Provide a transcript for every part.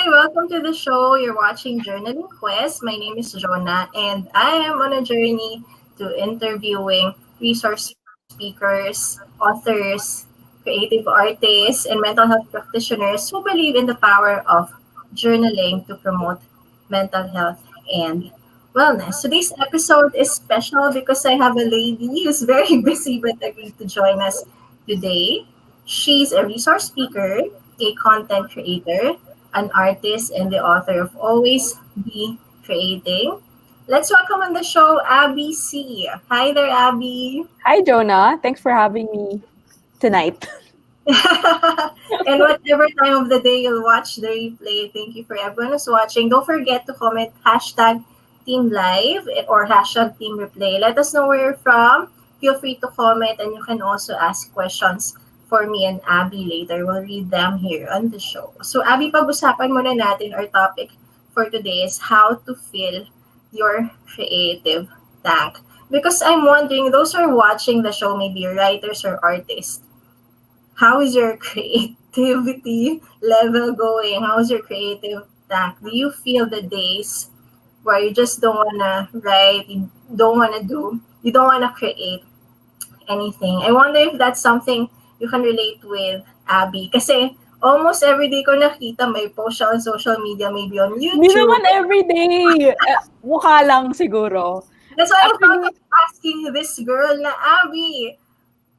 welcome to the show. You're watching Journaling Quest. My name is Jonah, and I am on a journey to interviewing resource speakers, authors, creative artists, and mental health practitioners who believe in the power of journaling to promote mental health and wellness. Today's episode is special because I have a lady who's very busy but agreed to join us today. She's a resource speaker, a content creator, an artist, and the author of Always Be Creating. Let's welcome on the show Abby C. Hi there, Abby. Hi, Jonah. Thanks for having me tonight. And whatever time of the day you'll watch the replay, thank you for everyone who's watching. Don't forget to comment hashtag Team Live or hashtag Team Replay. Let us know where you're from. Feel free to comment, and you can also ask questions for me and Abby later. We'll read them here on the show. So Abby, pag-usapan muna natin, our topic for today is how to fill your creative tank. Because I'm wondering, those who are watching the show, maybe writers or artists, how is your creativity level going? How is your creative tank? Do you feel the days where you just don't wanna write, you don't wanna create anything? I wonder if that's something you can relate with Abby. Kasi almost every day ko nakita may post siya on social media, maybe on Hindi YouTube. naman everyday. Mukha lang siguro. That's why I thought Actually, of asking this girl na, Abby,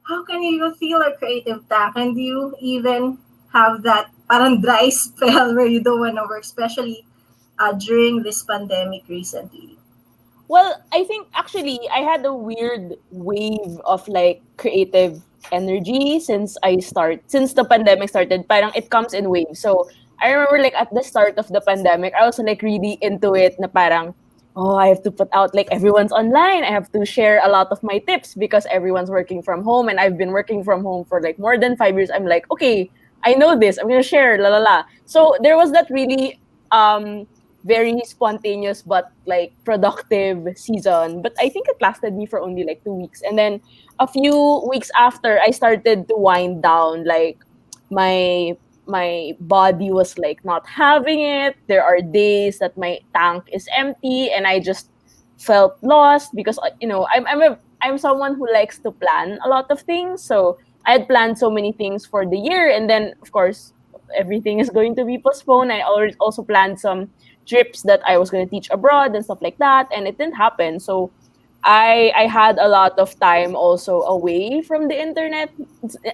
how can you even feel a creative tank? And do you even have that parang dry spell where you don't want to work, especially during this pandemic recently? well, I think actually I had a weird wave of like creative energy since the pandemic started. Parang it comes in waves. So I remember like at the start of the pandemic, I was like really into it na parang oh, I have to put out like everyone's online. I have to share a lot of my tips because everyone's working from home and I've been working from home for like more than 5 years. I'm like, okay, I know this. I'm gonna share, la la la. So there was that really very spontaneous but like productive season. But I think it lasted me for only like 2 weeks. And then a few weeks after I started to wind down, like my body was like not having it. There are days that my tank is empty and I just felt lost because I'm someone who likes to plan a lot of things. So I had planned so many things for the year, and then of course everything is going to be postponed. I already also planned some trips that I was going to teach abroad and stuff like that, and it didn't happen. So I had a lot of time also away from the internet.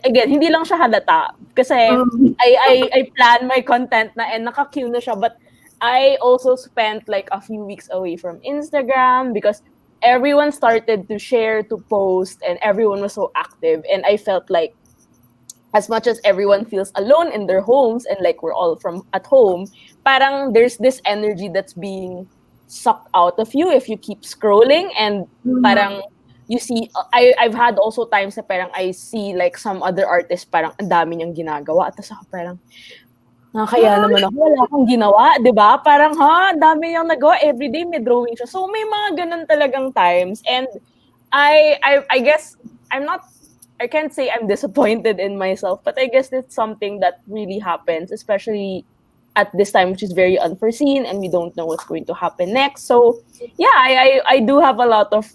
Again, hindi lang siya halata kasi Um, I plan my content na and naka-queue na siya, but I also spent like a few weeks away from Instagram because everyone started to share, to post, and everyone was so active, and I felt like as much as everyone feels alone in their homes and like we're all from at home, parang there's this energy that's being sucked out of you if you keep scrolling, and parang you see I've had also times na parang I see like some other artists parang ang dami niyang ginagawa, tapos ako parang kaya naman ako wala akong ginawa, 'di ba? Parang ang dami niyang nagawa, everyday may drawing siya. So may mga ganun talagang times, and I guess I can't say I'm disappointed in myself, but I guess it's something that really happens, especially at this time, which is very unforeseen, and we don't know what's going to happen next. So, yeah, I do have a lot of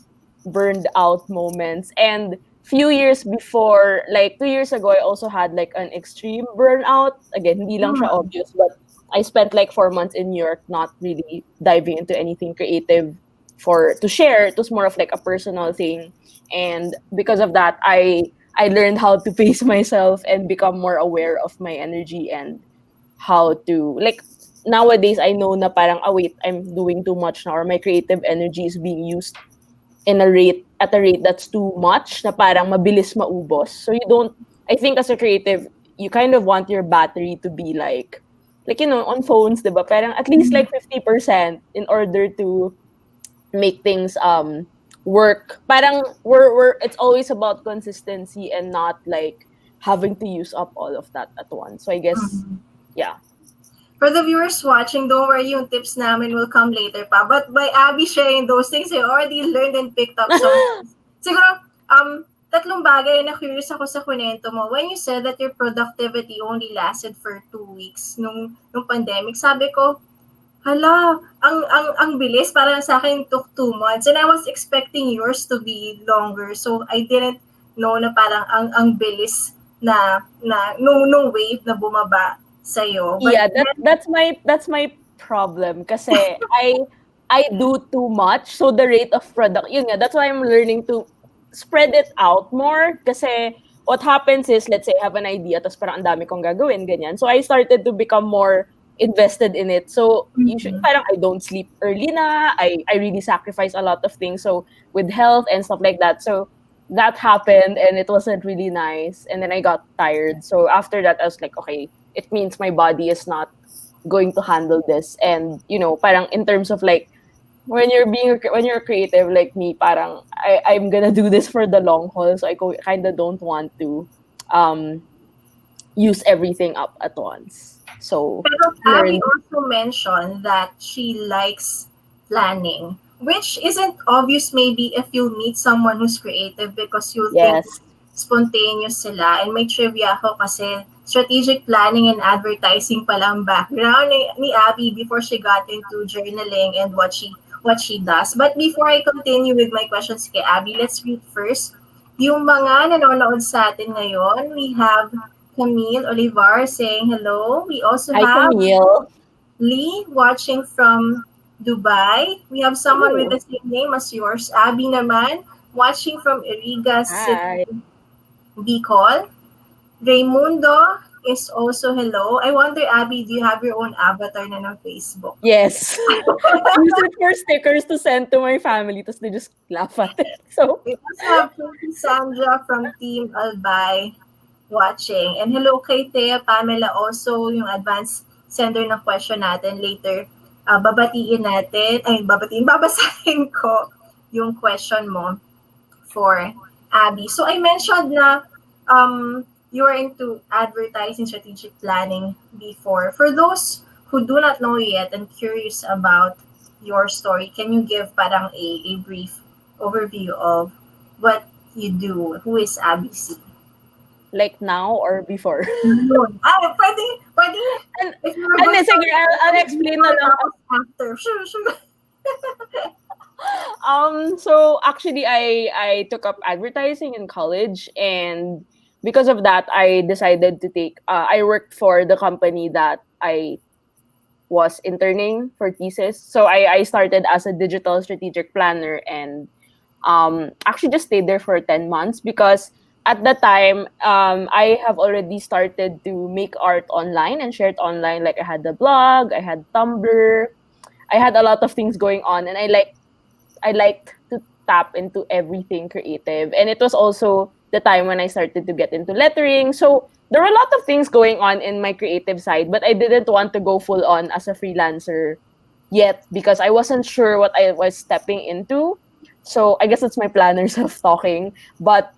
burned out moments. And few years before, like 2 years ago, I also had like an extreme burnout. Again, hindi lang siya obvious, but I spent like 4 months in New York, not really diving into anything creative to share. It was more of like a personal thing, and because of that, I learned how to pace myself and become more aware of my energy and how to like nowadays I know na parang wait, I'm doing too much now, or my creative energy is being used at a rate that's too much, na parang mabilis maubos. So you don't, I think as a creative, you kind of want your battery to be like on phones, diba? Parang at least like 50% in order to make things work. Parang we're it's always about consistency and not like having to use up all of that at once. So I guess yeah. For the viewers watching, don't worry, yung tips namin will come later pa. But by Abby sharing those things, I already learned and picked up some things. Siguro, tatlong bagay na curious ako sa kwento mo. When you said that your productivity only lasted for 2 weeks nung pandemic, sabi ko, hala, ang bilis. Parang sa akin, took 2 months. And I was expecting yours to be longer. So, I didn't know na parang ang bilis na nung wave na bumaba sa'yo. But Yeah, that's my problem kasi I do too much, so the rate of product, yun nga, that's why I'm learning to spread it out more kasi what happens is, let's say I have an idea tapos parang ang dami kong gagawin, ganyan. So I started to become more invested in it. So usually parang I don't sleep early na, I really sacrifice a lot of things, so with health and stuff like that. So that happened and it wasn't really nice, and then I got tired. So after that I was like, okay, it means my body is not going to handle this. And parang in terms of like when you're creative like me, parang I'm gonna do this for the long haul, so I kind of don't want to um use everything up at once. So Pero Abby learn. also mentioned that she likes planning, which isn't obvious maybe if you meet someone who's creative because you think Yes. spontaneous sila. And may trivia ako kasi strategic planning and advertising pala ang background ni Abby before she got into journaling and what she does. But before I continue with my questions kay Abby, let's read first yung mga nanonood sa atin ngayon. We have Camille Olivar saying hello. We also Hi, have Camille. Lee watching from Dubai. We have someone with Ooh. the same name as yours. Abby naman watching from Iriga Hi. City, Bicol. Raymundo is also hello. I wonder, Abby, do you have your own avatar na ng Facebook? Yes. I use it for stickers to send to my family, tapos they just laugh at it. So We also have Pretty Sandra from Team Albay watching. And hello kay Thea Pamela also, yung advanced sender ng question natin later. Babasahin ko yung question mo for Abby. So I mentioned na you were into advertising strategic planning before. For those who do not know yet and curious about your story, can you give parang a brief overview of what you do? Who is Abby C? like now or before? Yun. Pwede, And if you were and going sige, I'll explain na lang. tapos after. Sure. So actually I took up advertising in college, and because of that I decided to I worked for the company that I was interning for thesis. So I started as a digital strategic planner, and actually just stayed there for 10 months because at the time I have already started to make art online and share it online. Like I had the blog, I had Tumblr, I had a lot of things going on, and I liked to tap into everything creative. And it was also the time when I started to get into lettering. So there were a lot of things going on in my creative side, but I didn't want to go full on as a freelancer yet because I wasn't sure what I was stepping into. So I guess it's my planner self talking. But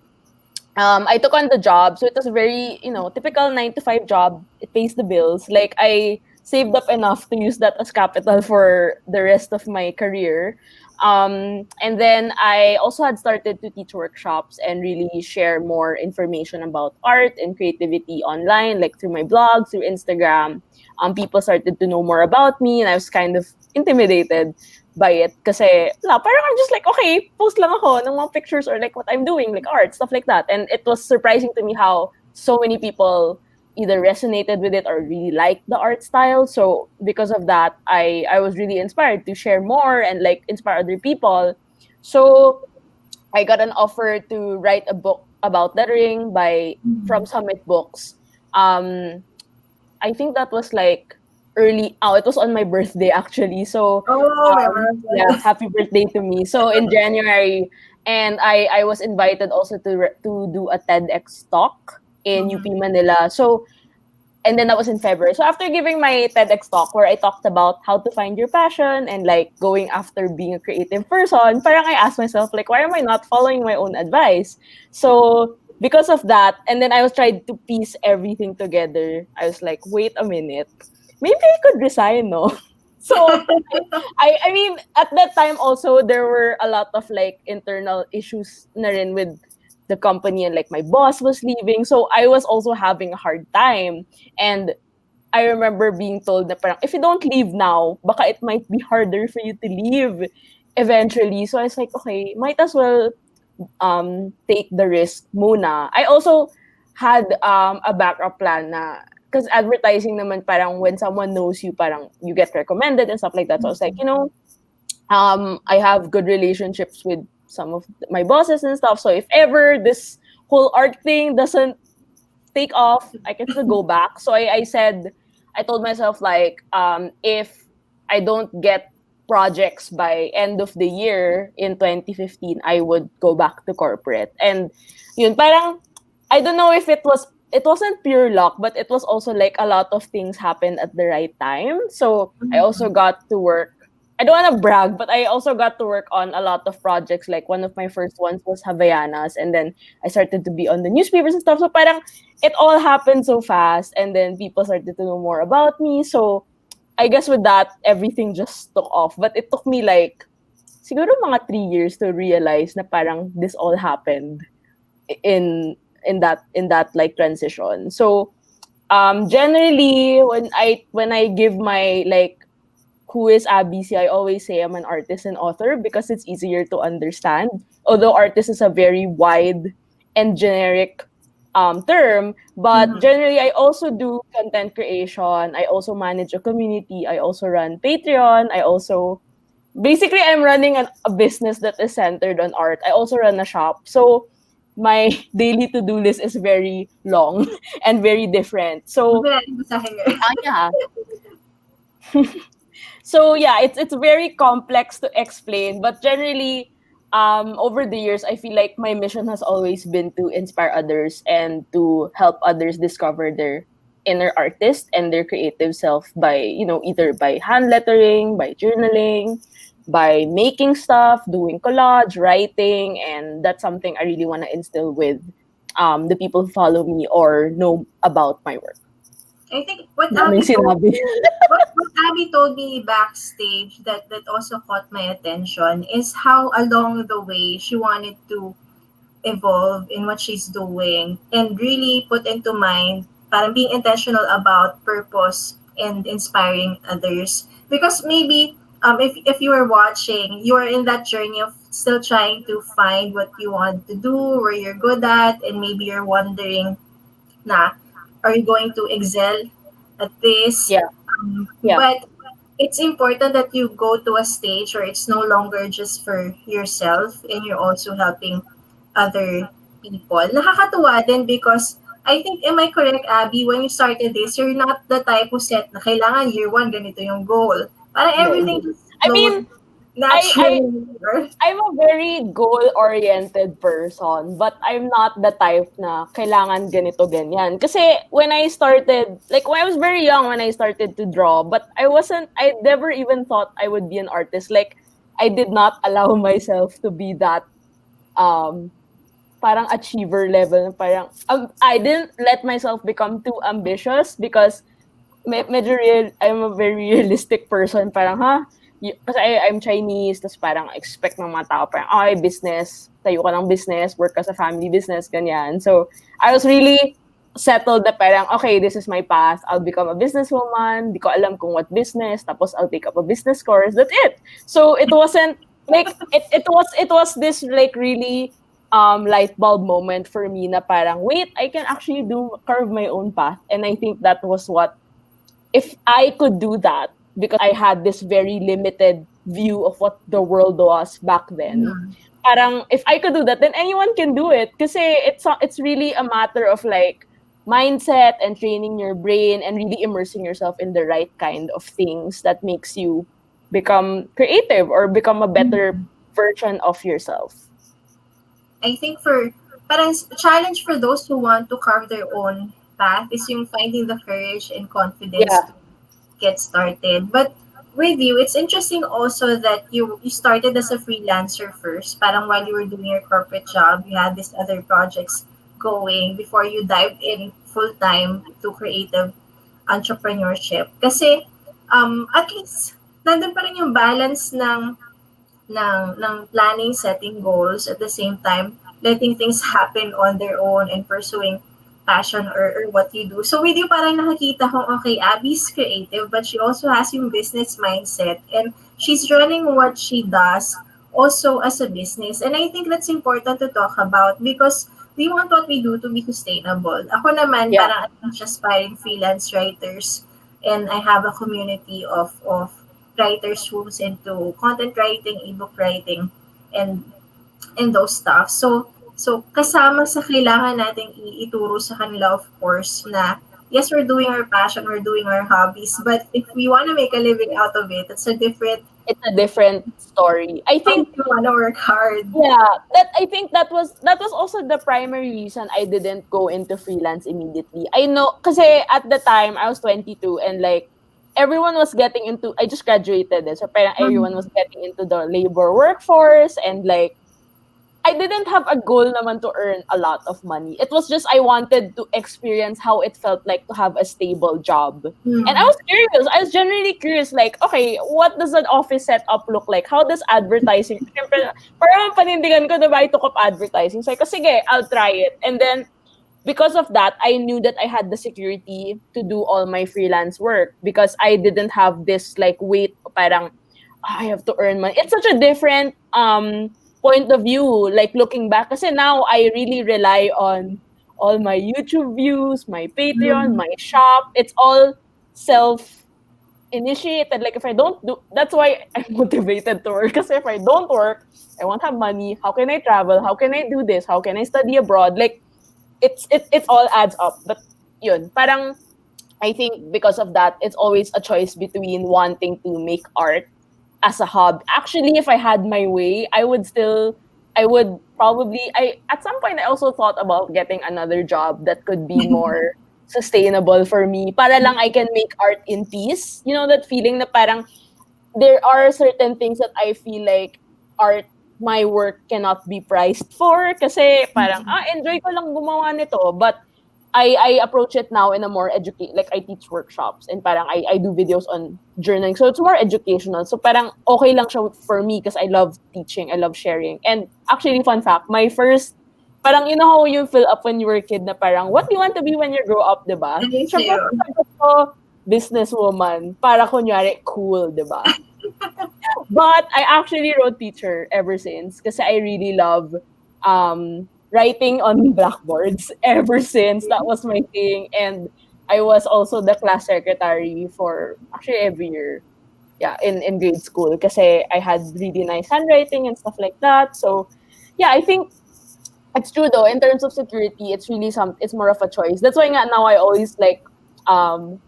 I took on the job. So it was a very, typical 9 to 5 job. It pays the bills. Like I saved up enough to use that as capital for the rest of my career. And then I also had started to teach workshops and really share more information about art and creativity online, like through my blog, through Instagram. People started to know more about me, and I was kind of intimidated by it kasi parang I'm just like, okay, post lang ako ng mga pictures or like what I'm doing, like art, stuff like that. And it was surprising to me how so many people either resonated with it or really liked the art style. So because of that, I was really inspired to share more and like inspire other people. So I got an offer to write a book about lettering from Summit Books. I think that was like it was on my birthday actually. So My birthday. yeah, happy birthday to me. So in January, and I was invited also to do a TEDx talk in UP Manila. So and then that was in February. So after giving my TEDx talk where I talked about how to find your passion and like going after being a creative person, parang I asked myself like, why am I not following my own advice? So because of that, and then I was trying to piece everything together. I was like, wait a minute, maybe I could resign, no? So I mean, at that time also there were a lot of like internal issues na rin with the company and like my boss was leaving. So I was also having a hard time. And I remember being told na parang, if you don't leave now, baka it might be harder for you to leave eventually. So I was like, okay, might as well take the risk muna. I also had a backup plan na, because advertising naman parang when someone knows you, parang you get recommended and stuff like that. So I was like, I have good relationships with some of my bosses and stuff. So if ever this whole art thing doesn't take off, I can still go back. So I told myself like, if I don't get projects by end of the year in 2015, I would go back to corporate. And yun, parang, I don't know if it wasn't pure luck, but it was also like a lot of things happened at the right time. So I also got to work. I don't want to brag, but I also got to work on a lot of projects. Like one of my first ones was Havaianas, and then I started to be on the newspapers and stuff. So parang it all happened so fast, and then people started to know more about me. So I guess with that, everything just took off. But it took me like siguro mga 3 years to realize na parang this all happened in that like transition. So generally when I give my like who is Abbey, I always say I'm an artist and author because it's easier to understand. Although artist is a very wide and generic term, but generally I also do content creation. I also manage a community. I also run Patreon. I also basically I'm running a business that is centered on art. I also run a shop. So my daily to-do list is very long and very different. So yeah. So yeah, it's very complex to explain, but generally, over the years, I feel like my mission has always been to inspire others and to help others discover their inner artist and their creative self by either by hand lettering, by journaling, by making stuff, doing collage, writing, and that's something I really want to instill with the people who follow me or know about my work. I think what Abby told me backstage that also caught my attention is how along the way she wanted to evolve in what she's doing and really put into mind parang being intentional about purpose and inspiring others. Because maybe if you are watching, you are in that journey of still trying to find what you want to do, where you're good at, and maybe you're wondering na are you going to excel at this? Yeah. But it's important that you go to a stage where it's no longer just for yourself and you're also helping other people. Nakakatuwa din because I think, am I correct, Abby, when you started this, you're not the type who said na kailangan year one, ganito yung goal. Parang everything just naturally. I'm a very goal-oriented person, but I'm not the type na kailangan ganito, ganyan. Kasi when I started, like when I was very young when I started to draw, but I never even thought I would be an artist. Like, I did not allow myself to be that, parang achiever level. Parang, I didn't let myself become too ambitious because I'm a very realistic person. Parang, kasi I'm Chinese, tapos parang expect ng mga tao, parang, okay, business, tayo ka ng business, work ka sa family business, ganyan. So, I was really settled na parang, okay, this is my path. I'll become a businesswoman. Di ko alam kung what business. Tapos, I'll take up a business course. That's it. So, it wasn't, like, it was this, like, really light bulb moment for me na parang, wait, I can actually carve my own path. And I think that was what, if I could do that, because I had this very limited view of what the world was back then. Parang, if I could do that, then anyone can do it. Kasi it's really a matter of like mindset and training your brain and really immersing yourself in the right kind of things that makes you become creative or become a better version of yourself. I think parang challenge for those who want to carve their own path is yung finding the courage and confidence to get started. But with you, it's interesting also that you started as a freelancer first. Parang while you were doing your corporate job, you had these other projects going before you dived in full time to creative entrepreneurship. Kasi at least nandun pa rin yung balance ng planning, setting goals at the same time letting things happen on their own and pursuing passion or what you do. So with you, parang nakakita kong, okay, Abby's creative, but she also has yung business mindset and she's running what she does also as a business. And I think that's important to talk about because we want what we do to be sustainable. Ako naman, Yeah. parang I'm just aspiring freelance writers and I have a community of writers who's into content writing, ebook writing, and those stuff. So kasama sa kailangan nating ituro sa kanila, of course, na yes, we're doing our passion, we're doing our hobbies, but if we want to make a living out of it, it's a different, It's a different story. I think you want to work hard. yeah, that I think that was also the primary reason I didn't go into freelance immediately. I know kasi at the time I was 22 and like everyone was getting into I just graduated so parang everyone was getting into the labor workforce and like I didn't have a goal naman to earn a lot of money. It was just I wanted to experience how it felt like to have a stable job. And I Mm. was curious. I was genuinely curious, like, okay, what does an office setup look like? How does advertising? Siyempre, parang panindigan ko na ba I took up advertising. So, like, sige, I'll try it. And then, because of that, I knew that I had the security to do all my freelance work because I didn't have this, like, weight, parang, I have to earn money. It's such a different point of view, like looking back. Kasi now I really rely on all my YouTube views, my Patreon, Mm. my shop. It's all self initiated. Like if I don't do, that's why I'm motivated to work. Because if I don't work, I won't have money. How can I travel? How can I do this? How can I study abroad? Like it all adds up. But yun, parang I think because of that, it's always a choice between wanting to make art as a hobby. Actually, if I had my way, I would probably, at some point, I also thought about getting another job that could be more sustainable for me. Para lang I can make art in peace. You know, that feeling na parang there are certain things that I feel like art, my work cannot be priced for. Kasi parang, enjoy ko lang gumawa nito. But I approach it now in a more like I teach workshops and parang I do videos on journaling. So it's more educational. So parang okay lang siya for me because I love teaching, I love sharing. And actually, fun fact, my first, parang you know how you fill up when you were a kid na parang, what do you want to be when you grow up, diba? Me Siyempre, too. sagot ko, businesswoman, para kunyari, cool, diba? But I actually wrote teacher ever since kasi I really love writing on blackboards ever since. That was my thing. And I was also the class secretary for actually every year. Yeah, in grade school kasi I had really nice handwriting and stuff like that. So yeah, I think it's true though. In terms of security, it's really it's more of a choice. That's why nga now I always like um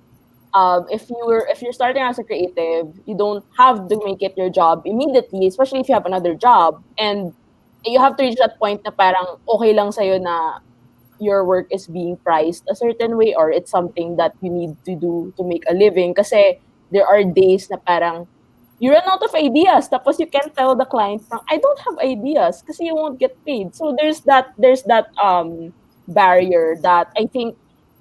if you're starting as a creative, you don't have to make it your job immediately, especially if you have another job. And you have to reach that point na parang okay lang sa'yo na your work is being priced a certain way or it's something that you need to do to make a living. Kasi there are days na parang you run out of ideas tapos you can't tell the client I don't have ideas kasi you won't get paid. So there's that barrier that I think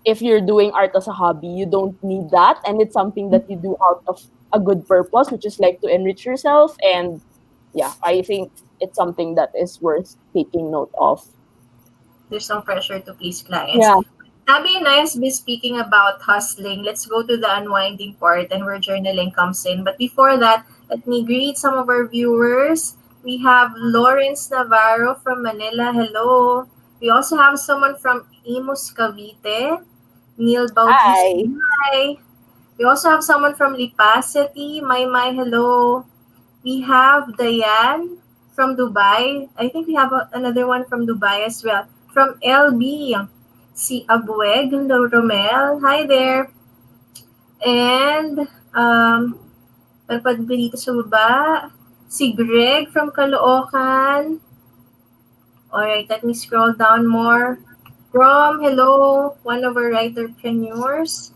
if you're doing art as a hobby, you don't need that and it's something that you do out of a good purpose, which is like to enrich yourself. And yeah, I think it's something that is worth taking note of. There's no pressure to please clients. Yeah. Abby and I has been speaking about hustling. Let's go to the unwinding part and where journaling comes in. But before that, let me greet some of our viewers. We have Lawrence Navarro from Manila. Hello. We also have someone from Imus, Cavite. Neil Bautista. Hi. Hi. We also have someone from Lipacity. My, hello. We have Diane from Dubai. I think we have another one from Dubai as well. From LB, si Abueg Romel. Hi there. And, dito sa baba, si Greg from Caloocan. Alright, let me scroll down more. Rom, hello, one of our writerpreneurs.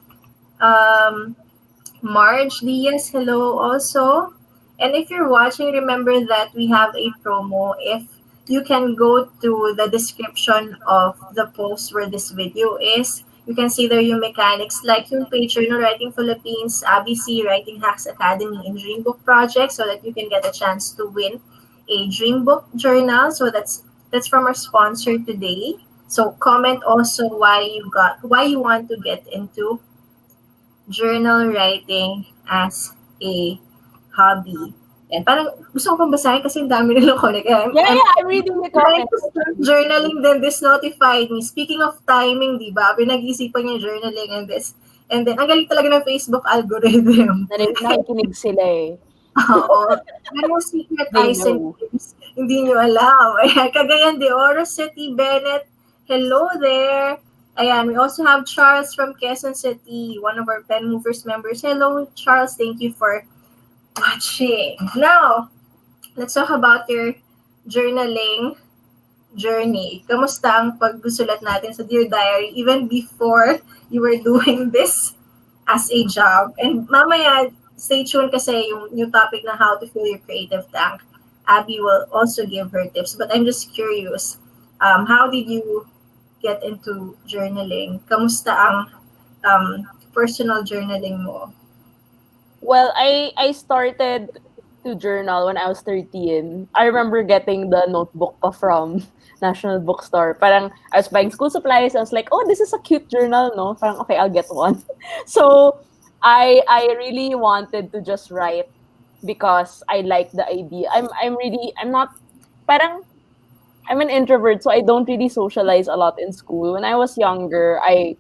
Marge Diaz, hello also. And if you're watching, remember that we have a promo. If you can go to the description of the post where this video is, you can see there yung mechanics like yung page Journal Writing Philippines, ABC Writing Hacks Academy, and Dream Book Project so that you can get a chance to win a Dream Book journal. So that's That's from our sponsor today. So comment also why you want to get into journal writing as a hobby. And parang gusto ko pang basahin kasi ang dami nilang connect. Yeah, I'm yeah, I'm reading the trying to comments. start journaling, then this notified me. Speaking of timing, di ba? Pinag-isipan niya journaling and this. And then, ang galing talaga ng Facebook algorithm. Nakikinig sila eh. Oo. Ano secret They eyes and know. tips? Hindi nyo alam. Ayan, Cagayan de Oro City, Bennett. Hello there. Ayan, we also have Charles from Quezon City, one of our Pen Movers members. Hello, Charles. Thank you for watching. Now, let's talk about your journaling journey. Kamusta ang pagsusulat natin sa Dear Diary even before you were doing this as a job? And mamaya, stay tuned kasi yung new topic na how to fill your creative tank. Abby will also give her tips. But I'm just curious, how did you get into journaling? Kamusta ang personal journaling mo? Well, I started to journal when I was 13. I remember getting the notebook pa from National Bookstore. Parang I was buying school supplies. I was like, oh, this is a cute journal, no? Parang, okay, I'll get one. So, I really wanted to just write because I like the idea. I'm not, parang, I'm an introvert, so I don't really socialize a lot in school. When I was younger, I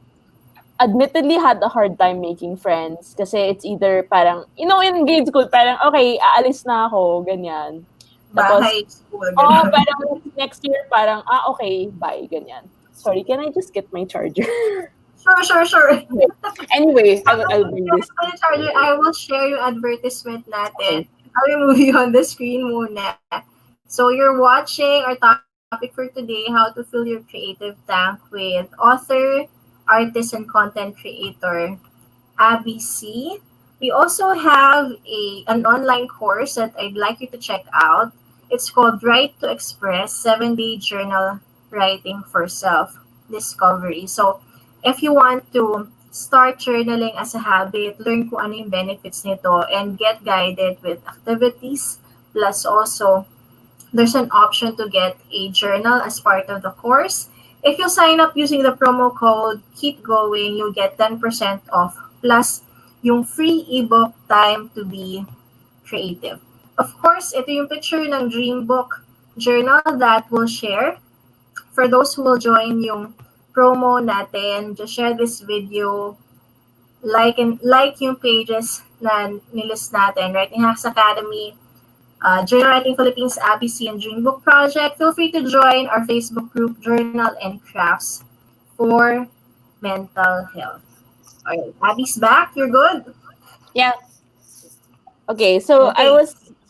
admittedly had a hard time making friends kasi it's either parang, in grade school, parang, okay, aalis na ako, ganyan. Tapos, Bahay, school, gano'n. parang next year, parang, okay, bye, ganyan. Sorry, can I just get my charger? Sure. Anyway, I'll bring this. Charger, I will share yung advertisement natin. I'll remove you on the screen muna. So you're watching our topic for today, how to fill your creative tank with author, artist, and content creator, Abbey C. We also have an online course that I'd like you to check out. It's called Write to Express, 7-Day Journal Writing for Self-Discovery. So if you want to start journaling as a habit, learn kung ano yung benefits nito, and get guided with activities, plus also there's an option to get a journal as part of the course. If you sign up using the promo code Keep Going, you'll get 10% off plus yung free ebook Time to Be Creative. Of course, ito yung picture ng Dream Book journal that we'll share. For those who will join yung promo natin, just share this video, like yung pages na nilist natin, Writing Hacks Academy, Journal Writing Philippines, Abbey C, and Dream Book Project. Feel free to join our Facebook group, Journal and Crafts for Mental Health. All right, Abby's back. You're good? Yeah. Okay, so Okay.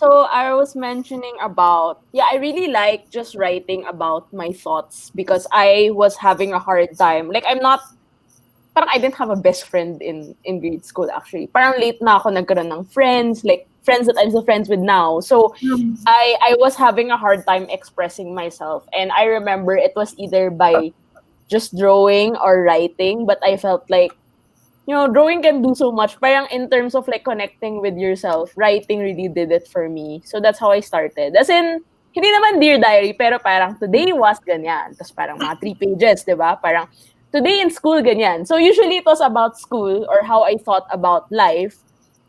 I was mentioning about, I really like just writing about my thoughts because I was having a hard time. Like, parang I didn't have a best friend in grade school actually. Parang late na ako nagkaroon ng friends, like friends that I'm still friends with now. So I was having a hard time expressing myself. And I remember it was either by just drawing or writing, but I felt like, drawing can do so much. Parang in terms of like connecting with yourself, writing really did it for me. So that's how I started. As in, hindi naman Dear Diary, pero parang today was ganyan. Tapos parang mga 3 pages, di ba? Parang today in school, ganyan. So usually it was about school or how I thought about life.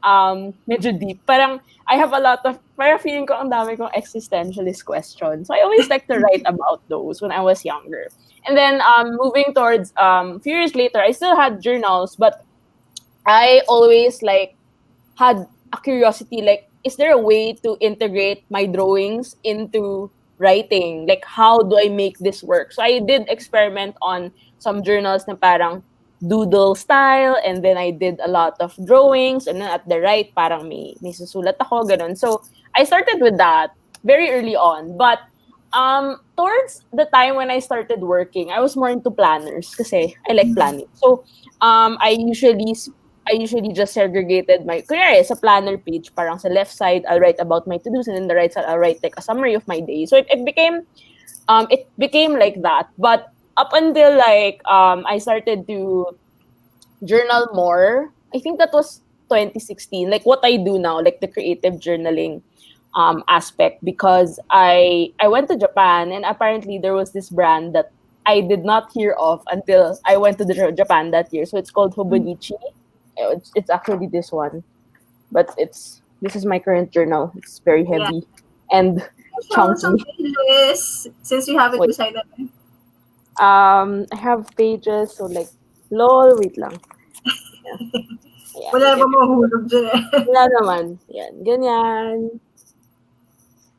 Medyo deep. Parang I have a lot of, parang feeling ko ang dami kong existentialist questions. So I always like to write about those when I was younger. And then moving towards a few years later, I still had journals, but I always like had a curiosity, like, is there a way to integrate my drawings into writing? Like, how do I make this work? So I did experiment on some journals na parang doodle style, and then I did a lot of drawings, and then at the right, parang may susulat ako, ganun. So I started with that very early on. But towards the time when I started working, I was more into planners kasi I like planning. So I usually just segregated kunyari sa planner page, parang sa left side, I'll write about my to-dos, and then the right side, I'll write like a summary of my day. So it became like that. But up until like, I started to journal more, I think that was 2016, like what I do now, like the creative journaling. aspect because I went to Japan, and apparently there was this brand that I did not hear of until I went to Japan that year. So it's called Hobonichi. It's actually this one, but this is my current journal. It's very Yeah. heavy and Show some chunky. pages since you have it Wait, beside them. I have pages, so like lol. Wait lang. Wala Ayan, na ba mahuhulog dyan eh? wala naman. Yan, ganyan.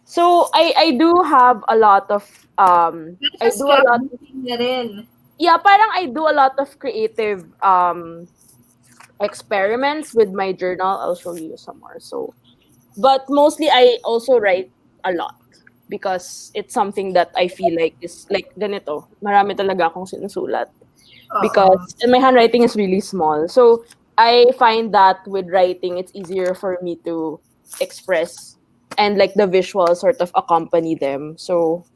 So I do have a lot of Pero I sa do a lot scrapbooking na rin. yeah, parang I do a lot of creative experiments with my journal. I'll show you some more. So, but mostly I also write a lot because it's something that I feel like is like ganito. Marami talaga akong sinusulat Oo. because my handwriting is really small. So, I find that with writing it's easier for me to express and like the visuals sort of accompany them. So,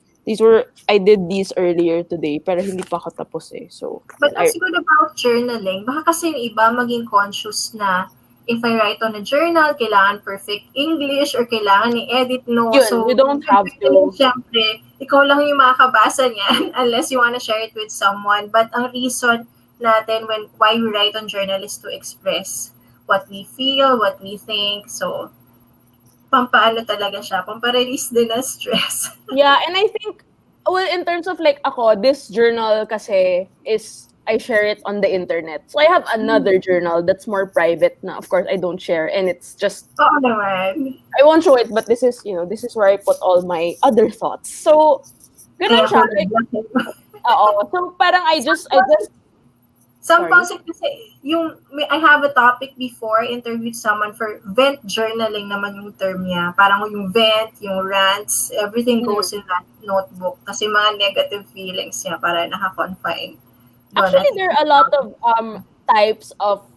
I did these earlier today pero hindi pa ako tapos eh. So, But I as good about journaling, baka kasi yung iba maging conscious na if I write on a journal, kailangan perfect English or kailangan i-edit no. yun, you So, don't have to. syempre, ikaw lang yung makakabasa niyan unless you wanna share it with someone. But ang reason natin why we write on journal is to express what we feel, what we think. So, pampaano talaga siya, pamparelease din ng stress. Yeah, and I think, well, in terms of like ako, this journal kasi is, I share it on the internet. So I have another journal that's more private na, of course, I don't share. And it's just, Oo naman. I won't show it, but this is, this is where I put all my other thoughts. So, ganun Kaya siya. ko Like, oo. So parang I just, Some sorry. concept kasi, I have a topic before, interviewed someone for vent journaling naman yung term niya. Parang yung vent, yung rants, everything goes in that notebook. Kasi mga negative feelings niya para naka-confine. Doon Actually, natin. there are a lot of types of,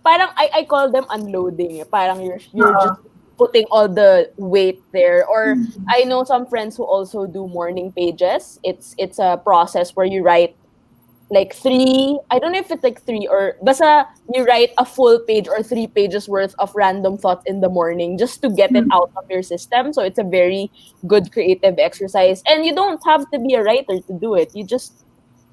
parang I call them unloading. Parang you're Oo. just putting all the weight there. Or I know some friends who also do morning pages. It's a process where you write like I don't know if it's like three or basta you write a full page or 3 pages worth of random thoughts in the morning just to get it out of your system. So it's a very good creative exercise. And you don't have to be a writer to do it. You just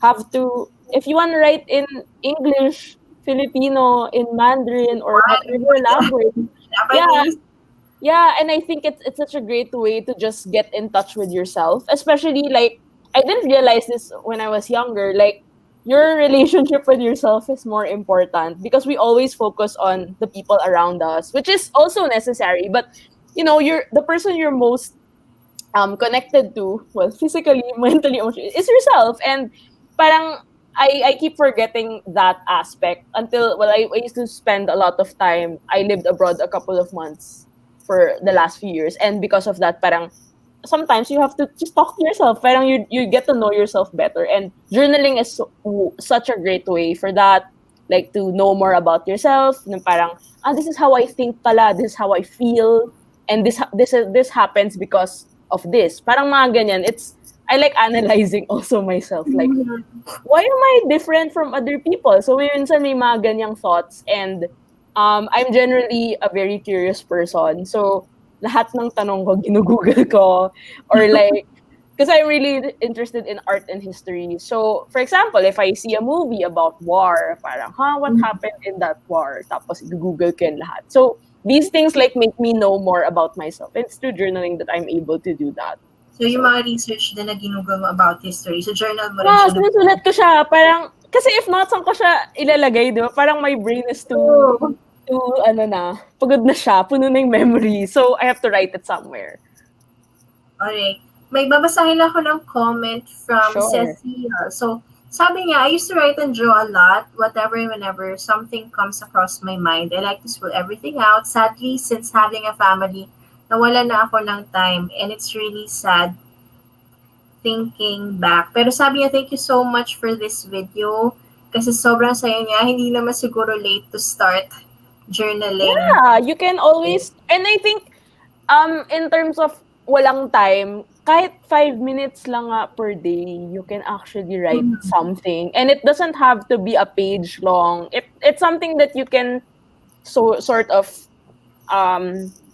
have to, if you want to write in English, Filipino, in Mandarin, or whatever language. Yeah, Japanese. yeah, and I think it's such a great way to just get in touch with yourself, especially like I didn't realize this when I was younger. Like your relationship with yourself is more important because we always focus on the people around us, which is also necessary. But you're the person you're most connected to, well, physically, mentally, emotionally, is yourself. And parang I keep forgetting that aspect until, well, I used to spend a lot of time. I lived abroad a couple of months for the last few years, and because of that, parang sometimes you have to just talk to yourself. Parang you get to know yourself better, and journaling is such a great way for that. Like to know more about yourself. Parang this is how I think pala. This is how I feel, and this happens because of this. Parang mga ganyan. I like analyzing also myself. Like, why am I different from other people? So minsan may mga ganyang thoughts, and I'm generally a very curious person. So lahat ng tanong ko ginugoogle ko, or like because I'm really interested in art and history. So for example, if I see a movie about war, parang what happened in that war? Tapos google ko yan lahat. So these things like make me know more about myself. It's through journaling that I'm able to do that. So, yung mga research din na ginugol mo about history, so journal mo rin siya. Sinusulat ko siya. Parang, kasi if not, saan ko siya ilalagay, di ba? Parang my brain is too, pagod na siya, puno na yung memory. So, I have to write it somewhere. Alright. May babasahin ako ng comment from Cecile. So, sabi niya, I used to write and draw a lot, whatever and whenever something comes across my mind. I like to spill everything out. Sadly, since having a family, nawala na ako ng time, and it's really sad thinking back. Pero sabi niya, thank you so much for this video kasi sobrang saya niya. Hindi naman siguro late to start journaling. Yeah, you can always, and I think in terms of walang time, kahit 5 minutes lang per day, you can actually write something. And it doesn't have to be a page long. It's something that you can sort of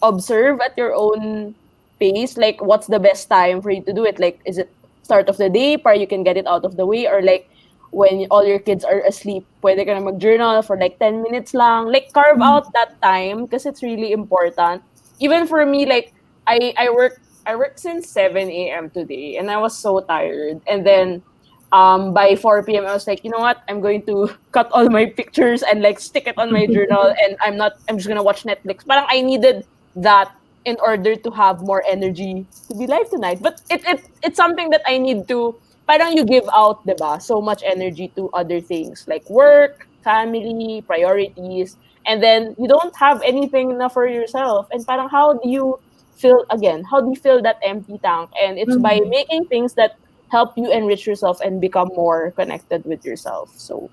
observe at your own pace? Like, what's the best time for you to do it? Like, is it start of the day para you can get it out of the way? Or like, when all your kids are asleep, pwede ka na mag-journal for like 10 minutes lang. Like, carve out that time because it's really important. Even for me, like, I worked since 7 a.m. today and I was so tired. And then by 4 p.m. I was like, you know what? I'm going to cut all my pictures and like stick it on my journal, and I'm just gonna watch Netflix. Parang I needed that in order to have more energy to be live tonight. But it's something that I need to, parang you give out, diba? So much energy to other things like work, family, priorities, and then you don't have anything enough for yourself. And parang how do you fill again? How do you fill that empty tank? And it's by Mhm. making things that help you enrich yourself and become more connected with yourself. So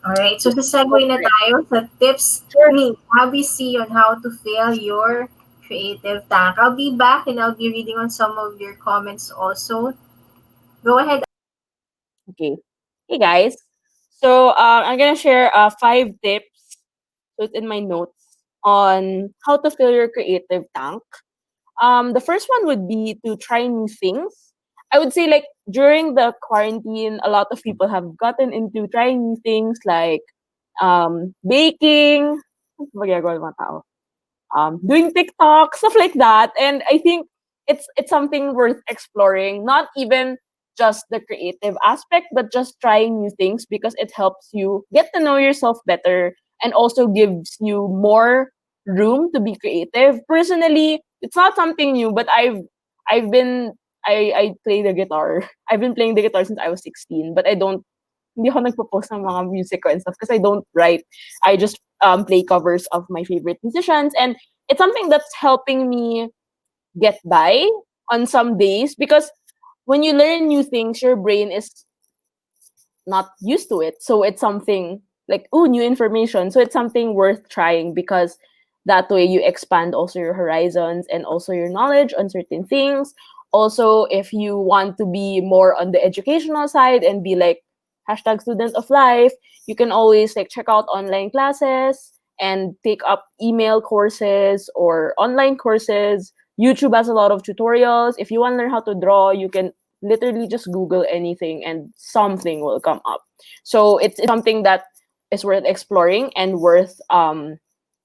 Alright, so just sa go segue na for it. tayo sa tips Sure. ni Abby C on how to fill your creative tank. I'll be back and I'll be reading on some of your comments also. Go ahead. Okay. Hey guys. So I'm gonna share 5 tips. So it's in my notes on how to fill your creative tank. The first one would be to try new things. I would say like during the quarantine, a lot of people have gotten into trying new things like baking. Ano ba ginagawa ng mga tao? Doing TikTok, stuff like that. And I think it's something worth exploring. Not even just the creative aspect, but just trying new things because it helps you get to know yourself better and also gives you more room to be creative. Personally, it's not something new, but I've been I play the guitar. I've been playing the guitar since I was 16, but hindi ako nagpo-post ng mga music ko and stuff because I don't write. I just play covers of my favorite musicians, and it's something that's helping me get by on some days because when you learn new things, your brain is not used to it. So it's something like, ooh, new information. So it's something worth trying because that way you expand also your horizons and also your knowledge on certain things. Also, if you want to be more on the educational side and be like hashtag student of life, you can always like check out online classes and take up email courses or online courses. YouTube has a lot of tutorials. If you want to learn how to draw, you can literally just Google anything and something will come up. So it's something that is worth exploring and worth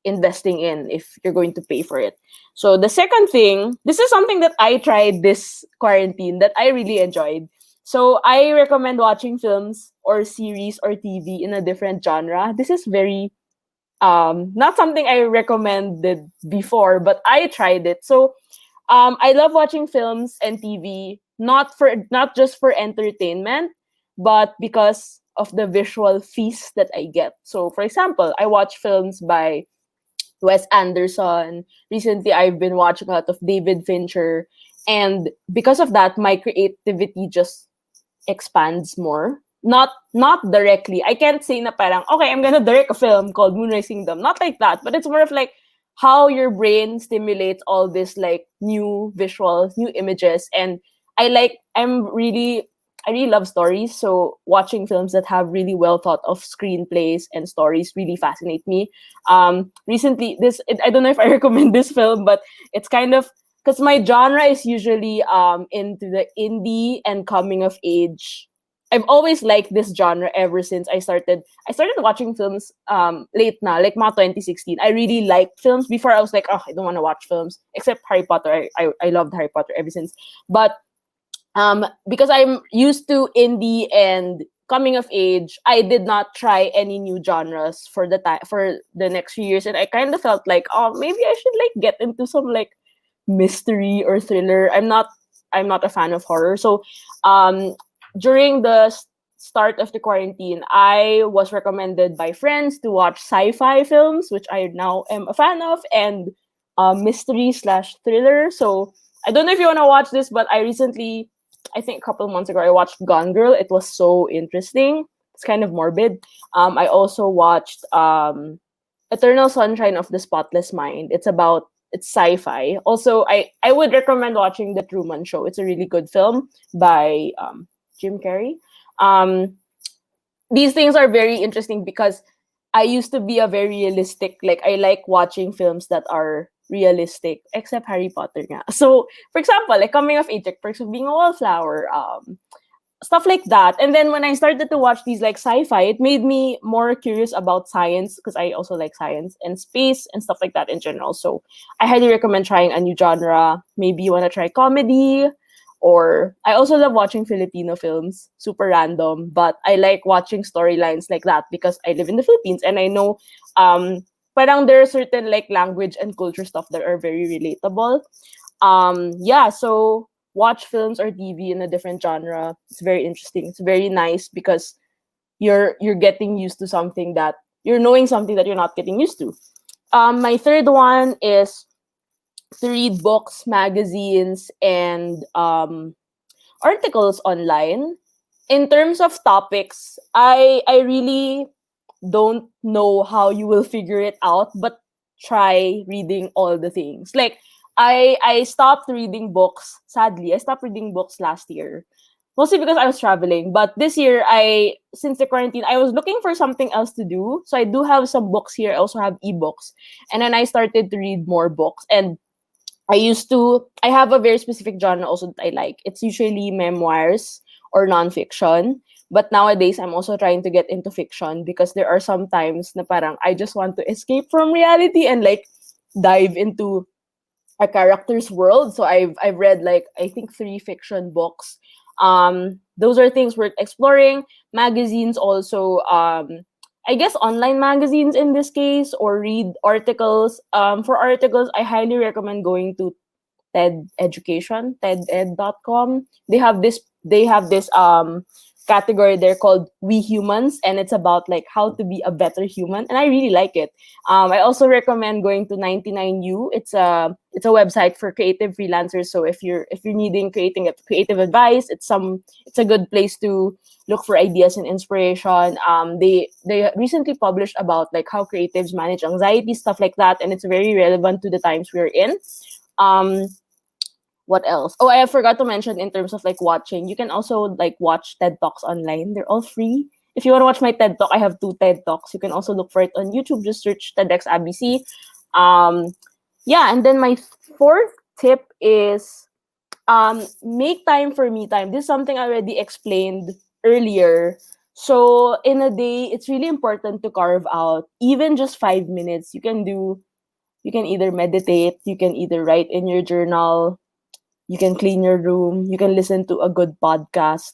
investing in if you're going to pay for it. So the second thing, this is something that I tried this quarantine that I really enjoyed. So I recommend watching films or series or TV in a different genre. This is very not something I recommended before, but I tried it. So I love watching films and TV, not just for entertainment, but because of the visual feast that I get. So, for example, I watch films by Wes Anderson. Recently, I've been watching a lot of David Fincher, and because of that, my creativity just expands more. Not directly. I can't say na parang, okay, I'm gonna direct a film called Moonrise Kingdom. Not like that. But it's more of like how your brain stimulates all this like new visuals, new images. And I really love stories. So watching films that have really well thought of screenplays and stories really fascinate me. Recently, I don't know if I recommend this film, but it's kind of because my genre is usually into the indie and coming of age. I've always liked this genre ever since I started watching films late na, like mga 2016. I really liked films. Before I was like, oh, I don't want to watch films except Harry Potter. I loved Harry Potter ever since. But because I'm used to indie and coming of age, I did not try any new genres for the next few years, and I kind of felt like, oh, maybe I should like get into some like mystery or thriller. I'm not a fan of horror. So during the start of the quarantine, I was recommended by friends to watch sci-fi films, which I now am a fan of, and mystery slash thriller. So I don't know if you want to watch this, but I think a couple of months ago, I watched Gone Girl. It was so interesting. It's kind of morbid. I also watched Eternal Sunshine of the Spotless Mind. It's sci-fi. Also, I would recommend watching The Truman Show. It's a really good film by Jim Carrey. Um, these things are very interesting because I used to be a very realistic, like I like watching films that are realistic, except Harry Potter nga. So, for example, like coming of age, like Perks of Being a Wallflower, stuff like that. And then when I started to watch these like sci-fi, it made me more curious about science because I also like science and space and stuff like that in general. So I highly recommend trying a new genre. Maybe you want to try comedy, or I also love watching Filipino films, super random, but I like watching storylines like that because I live in the Philippines and I know parang there are certain like language and culture stuff that are very relatable. Yeah, so watch films or TV in a different genre. It's very interesting. It's very nice because you're getting used to something that you're knowing something that you're not getting used to. My third one is to read books, magazines, and articles online. In terms of topics, I really don't know how you will figure it out, but try reading all the things. Like I stopped reading books. Sadly, I stopped reading books last year. Mostly because I was traveling. But this year since the quarantine, I was looking for something else to do. So I do have some books here. I also have ebooks. And then I started to read more books. And I have a very specific genre also that I like. It's usually memoirs or nonfiction. But nowadays, I'm also trying to get into fiction because there are some times na parang I just want to escape from reality and like dive into a character's world. So I've read like I think 3 fiction books. Those are things worth exploring. Magazines also. I guess online magazines in this case, or read articles. For articles, I highly recommend going to TED Education, TEDed.com. They have this category there called We Humans, and it's about like how to be a better human, and I really like it. I also recommend going to 99U. It's a website for creative freelancers. So if you're needing creative advice, it's a good place to look for ideas and inspiration. They recently published about like how creatives manage anxiety, stuff like that, and it's very relevant to the times we're in. Um, what else? Oh, I forgot to mention in terms of like watching. You can also like watch TED Talks online. They're all free. If you want to watch my TED Talk, I have 2 TED Talks. You can also look for it on YouTube. Just search TEDx ABC. Um, yeah, and then my fourth tip is make time for me time. This is something I already explained earlier. So in a day, it's really important to carve out even just 5 minutes. You can either meditate, you can either write in your journal, you can clean your room, you can listen to a good podcast,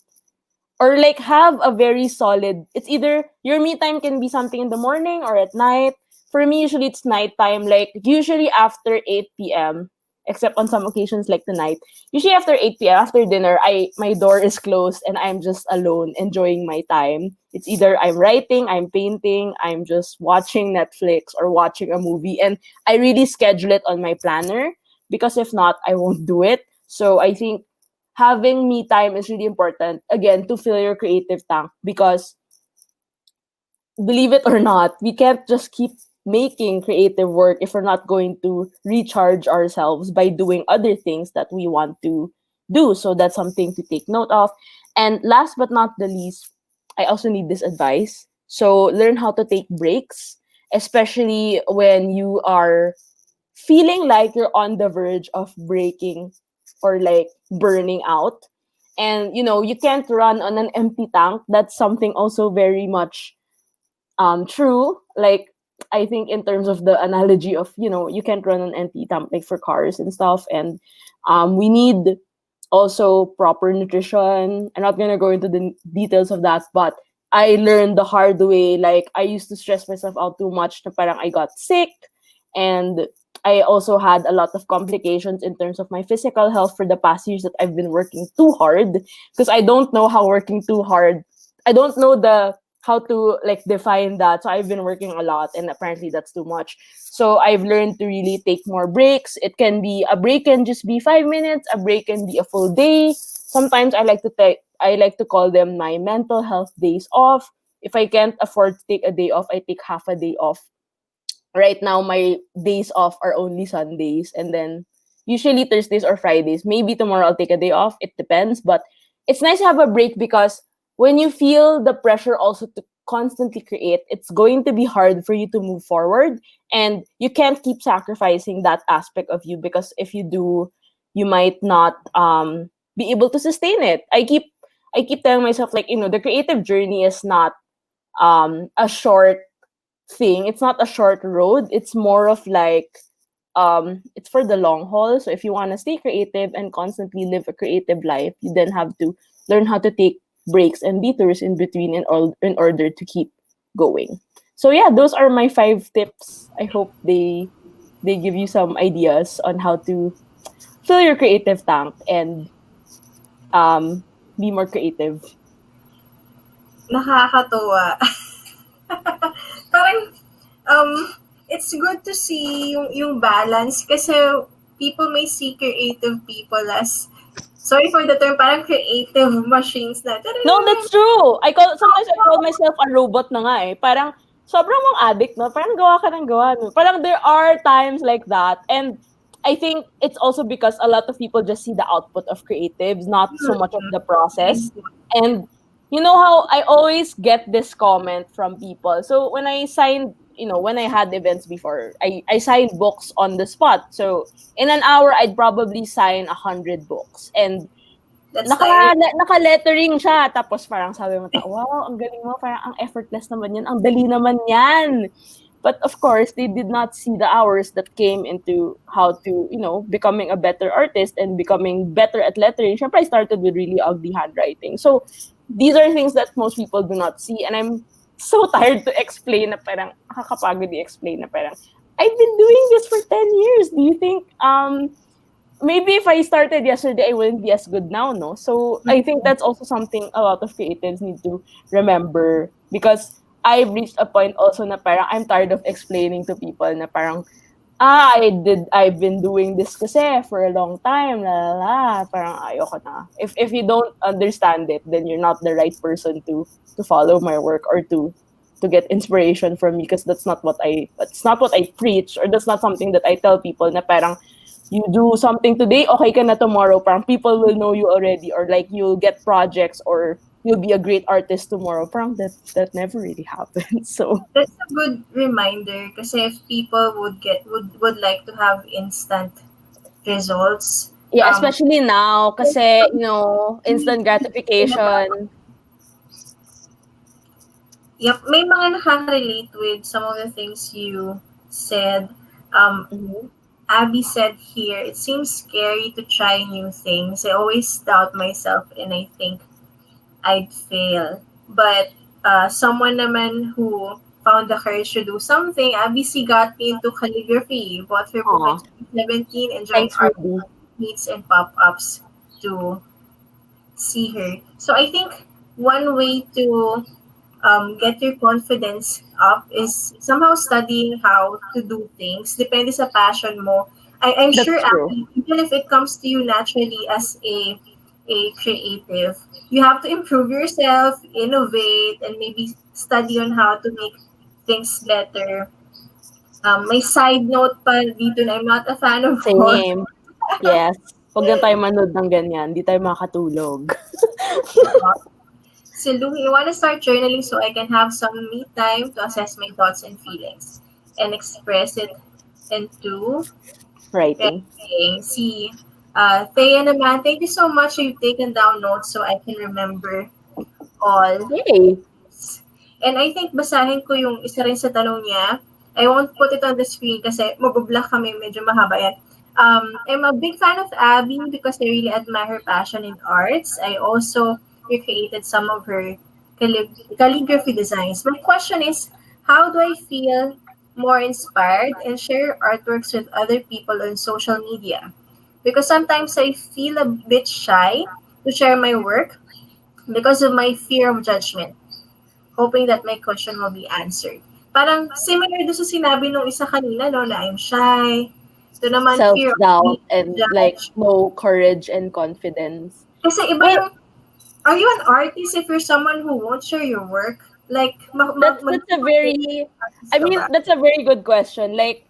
or like have a very solid, it's either your me time can be something in the morning or at night. For me, usually it's nighttime, like usually after 8 p.m., except on some occasions like tonight. Usually after 8 p.m., after dinner, my door is closed and I'm just alone enjoying my time. It's either I'm writing, I'm painting, I'm just watching Netflix or watching a movie, and I really schedule it on my planner because if not, I won't do it. So I think having me time is really important, again, to fill your creative tank, because believe it or not, we can't just keep making creative work if we're not going to recharge ourselves by doing other things that we want to do. So that's something to take note of. And last but not the least, I also need this advice. So learn how to take breaks, especially when you are feeling like you're on the verge of breaking or like burning out. And you can't run on an empty tank. That's something also very much true. Like, I think in terms of the analogy of, you can't run an empty tank, like for cars and stuff. And we need also proper nutrition. I'm not gonna go into the details of that, but I learned the hard way. Like, I used to stress myself out too much na parang I got sick, and I also had a lot of complications in terms of my physical health for the past years that I've been working too hard, because I don't know how working too hard. I don't know the how to like define that. So I've been working a lot, and apparently that's too much. So I've learned to really take more breaks. It can be a break can just be 5 minutes, a break can be a full day. Sometimes I like to call them my mental health days off. If I can't afford to take a day off, I take half a day off. Right now my days off are only Sundays, and then usually Thursdays or Fridays. Maybe tomorrow I'll take a day off. It depends, but it's nice to have a break because when you feel the pressure also to constantly create, it's going to be hard for you to move forward, and you can't keep sacrificing that aspect of you, because if you do, you might not be able to sustain it. I keep telling myself, like, the creative journey is not a short thing. It's not a short road. It's more of like, it's for the long haul. So if you want to stay creative and constantly live a creative life, you then have to learn how to take breaks and detours in between in order to keep going. So yeah, those are my 5 tips. I hope they give you some ideas on how to fill your creative tank and be more creative. Nakakatuwa. Parang, um, it's good to see yung balance kasi people may see creative people as, sorry for the term, parang creative machines na. No, that's true. Sometimes I call myself a robot na nga eh. Parang sobrang mong addict, no? Parang gawa ka ng gawa, no? Parang there are times like that. And I think it's also because a lot of people just see the output of creatives, not so much of the process. And you know how I always get this comment from people. So when I signed, when I had events before, I signed books on the spot. So in an hour, I'd probably sign 100 books. And naka-lettering siya. Tapos parang sabi mo, wow, ang galing mo. Parang ang effortless naman yan. Ang dali naman yan. But of course, they did not see the hours that came into how to, becoming a better artist and becoming better at lettering. Siyempre, I started with really ugly handwriting. So these are things that most people do not see. And I'm so tired to explain na parang, nakakapagod i-explain na parang, I've been doing this for 10 years. Do you think, maybe if I started yesterday, I wouldn't be as good now, no? So I think that's also something a lot of creatives need to remember, because I've reached a point also na parang I'm tired of explaining to people na parang, I've been doing this kasi for a long time, la la la, parang ayoko na. If you don't understand it, then you're not the right person to follow my work or to get inspiration from me, because that's not what I preach, or that's not something that I tell people na parang you do something today, okay ka na tomorrow, parang people will know you already, or like you'll get projects, or you'll be a great artist tomorrow. Parang that never really happens. So that's a good reminder kasi if people would like to have instant results. Yeah, especially now kasi, instant gratification. Yep, may mga nakaka-relate with some of the things you said. Abbey said here, it seems scary to try new things. I always doubt myself and I think I'd fail. But someone naman who found the courage to do something, Abbey got me into calligraphy, bought her book at 2017 and joined art meets and pop-ups to see her. So I think one way to get your confidence up is somehow studying how to do things. Depende sa passion mo. I'm That's sure true. even if it comes to you naturally as a creative, you have to improve yourself, innovate, and maybe study on how to make things better. May side note pa dito na I'm not a fan of horror. Same. Yes. Huwag na tayo manood ng ganyan. Di tayo makatulog. So, Louie, I want to start journaling so I can have some me time to assess my thoughts and feelings and express it into Writing. See, Thea naman, thank you so much. You've taken down notes so I can remember all. Yay! And I think basahin ko yung isa rin sa tanong niya. I won't put it on the screen kasi mabublock kami, medyo mahaba yan. I'm a big fan of Abbey because I really admire her passion in arts. I also recreated some of her calligraphy designs. My question is, how do I feel more inspired and share artworks with other people on social media? Because sometimes I feel a bit shy to share my work because of my fear of judgment. Hoping that my question will be answered. Parang similar doon sa sinabi nung isa kanina, no, na I'm shy. Ito naman, fear of Self-doubt being and judged. like no courage and confidence. Kasi iba yung, are you an artist if you're someone who won't share your work? Like, that's a very, I mean, that's a very good question. Like,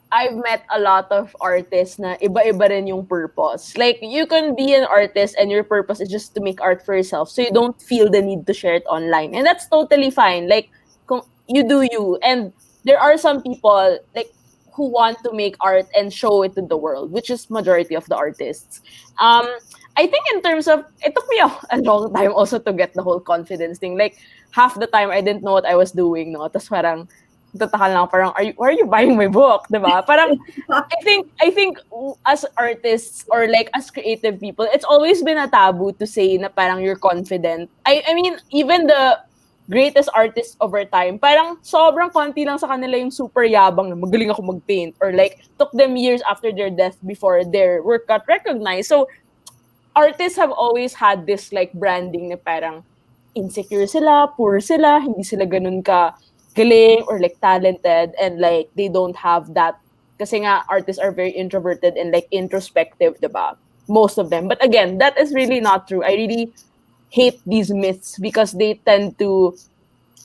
I've met a lot of artists na iba-iba rin yung purpose. Like, you can be an artist and your purpose is just to make art for yourself, so you don't feel the need to share it online. And that's totally fine. Like, kung you do you. And there are some people, like, who want to make art and show it to the world, which is majority of the artists. Um, I think in terms of, it took me a long time also to get the whole confidence thing. Like, half the time I didn't know what I was doing, no? Tapos parang, tatakal lang parang why are you buying my book, 'di ba? Parang I think as artists or like as creative people, it's always been a taboo to say na parang you're confident. I mean, even the greatest artists over time, parang sobrang konti lang sa kanila yung super yabang na magaling ako mag-paint, or like took them years after their death before their work got recognized. So artists have always had this like branding na parang insecure sila, poor sila, hindi sila ganun ka galing or like talented, and like they don't have that kasi nga artists are very introverted and like introspective, diba? Most of them. But again, that is really not true. I really hate these myths because they tend to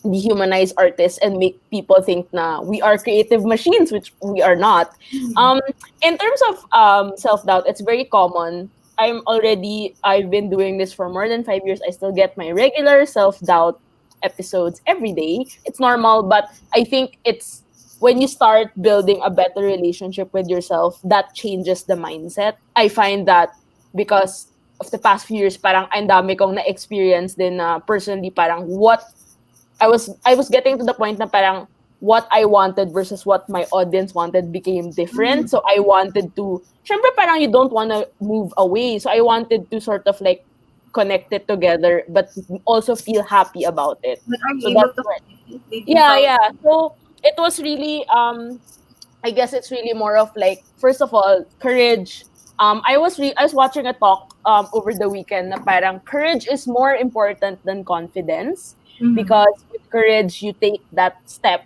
dehumanize artists and make people think na we are creative machines, which we are not. In terms of self-doubt, it's very common. I've been doing this for more than 5 years. I still get my regular self-doubt episodes every day. It's normal, but I think it's when you start building a better relationship with yourself, that changes the mindset. I find that because of the past few years, parang ang dami kong na-experience din na personally, parang what I was getting to the point na parang what I wanted versus what my audience wanted became different. So I wanted to, syempre parang you don't want to move away. So I wanted to sort of like connect it together, but also feel happy about it. But are So you able that's to what, did you yeah, find yeah. So it was really, I guess it's really more of like, first of all, courage. I was watching a talk over the weekend na parang courage is more important than confidence, because with courage you take that step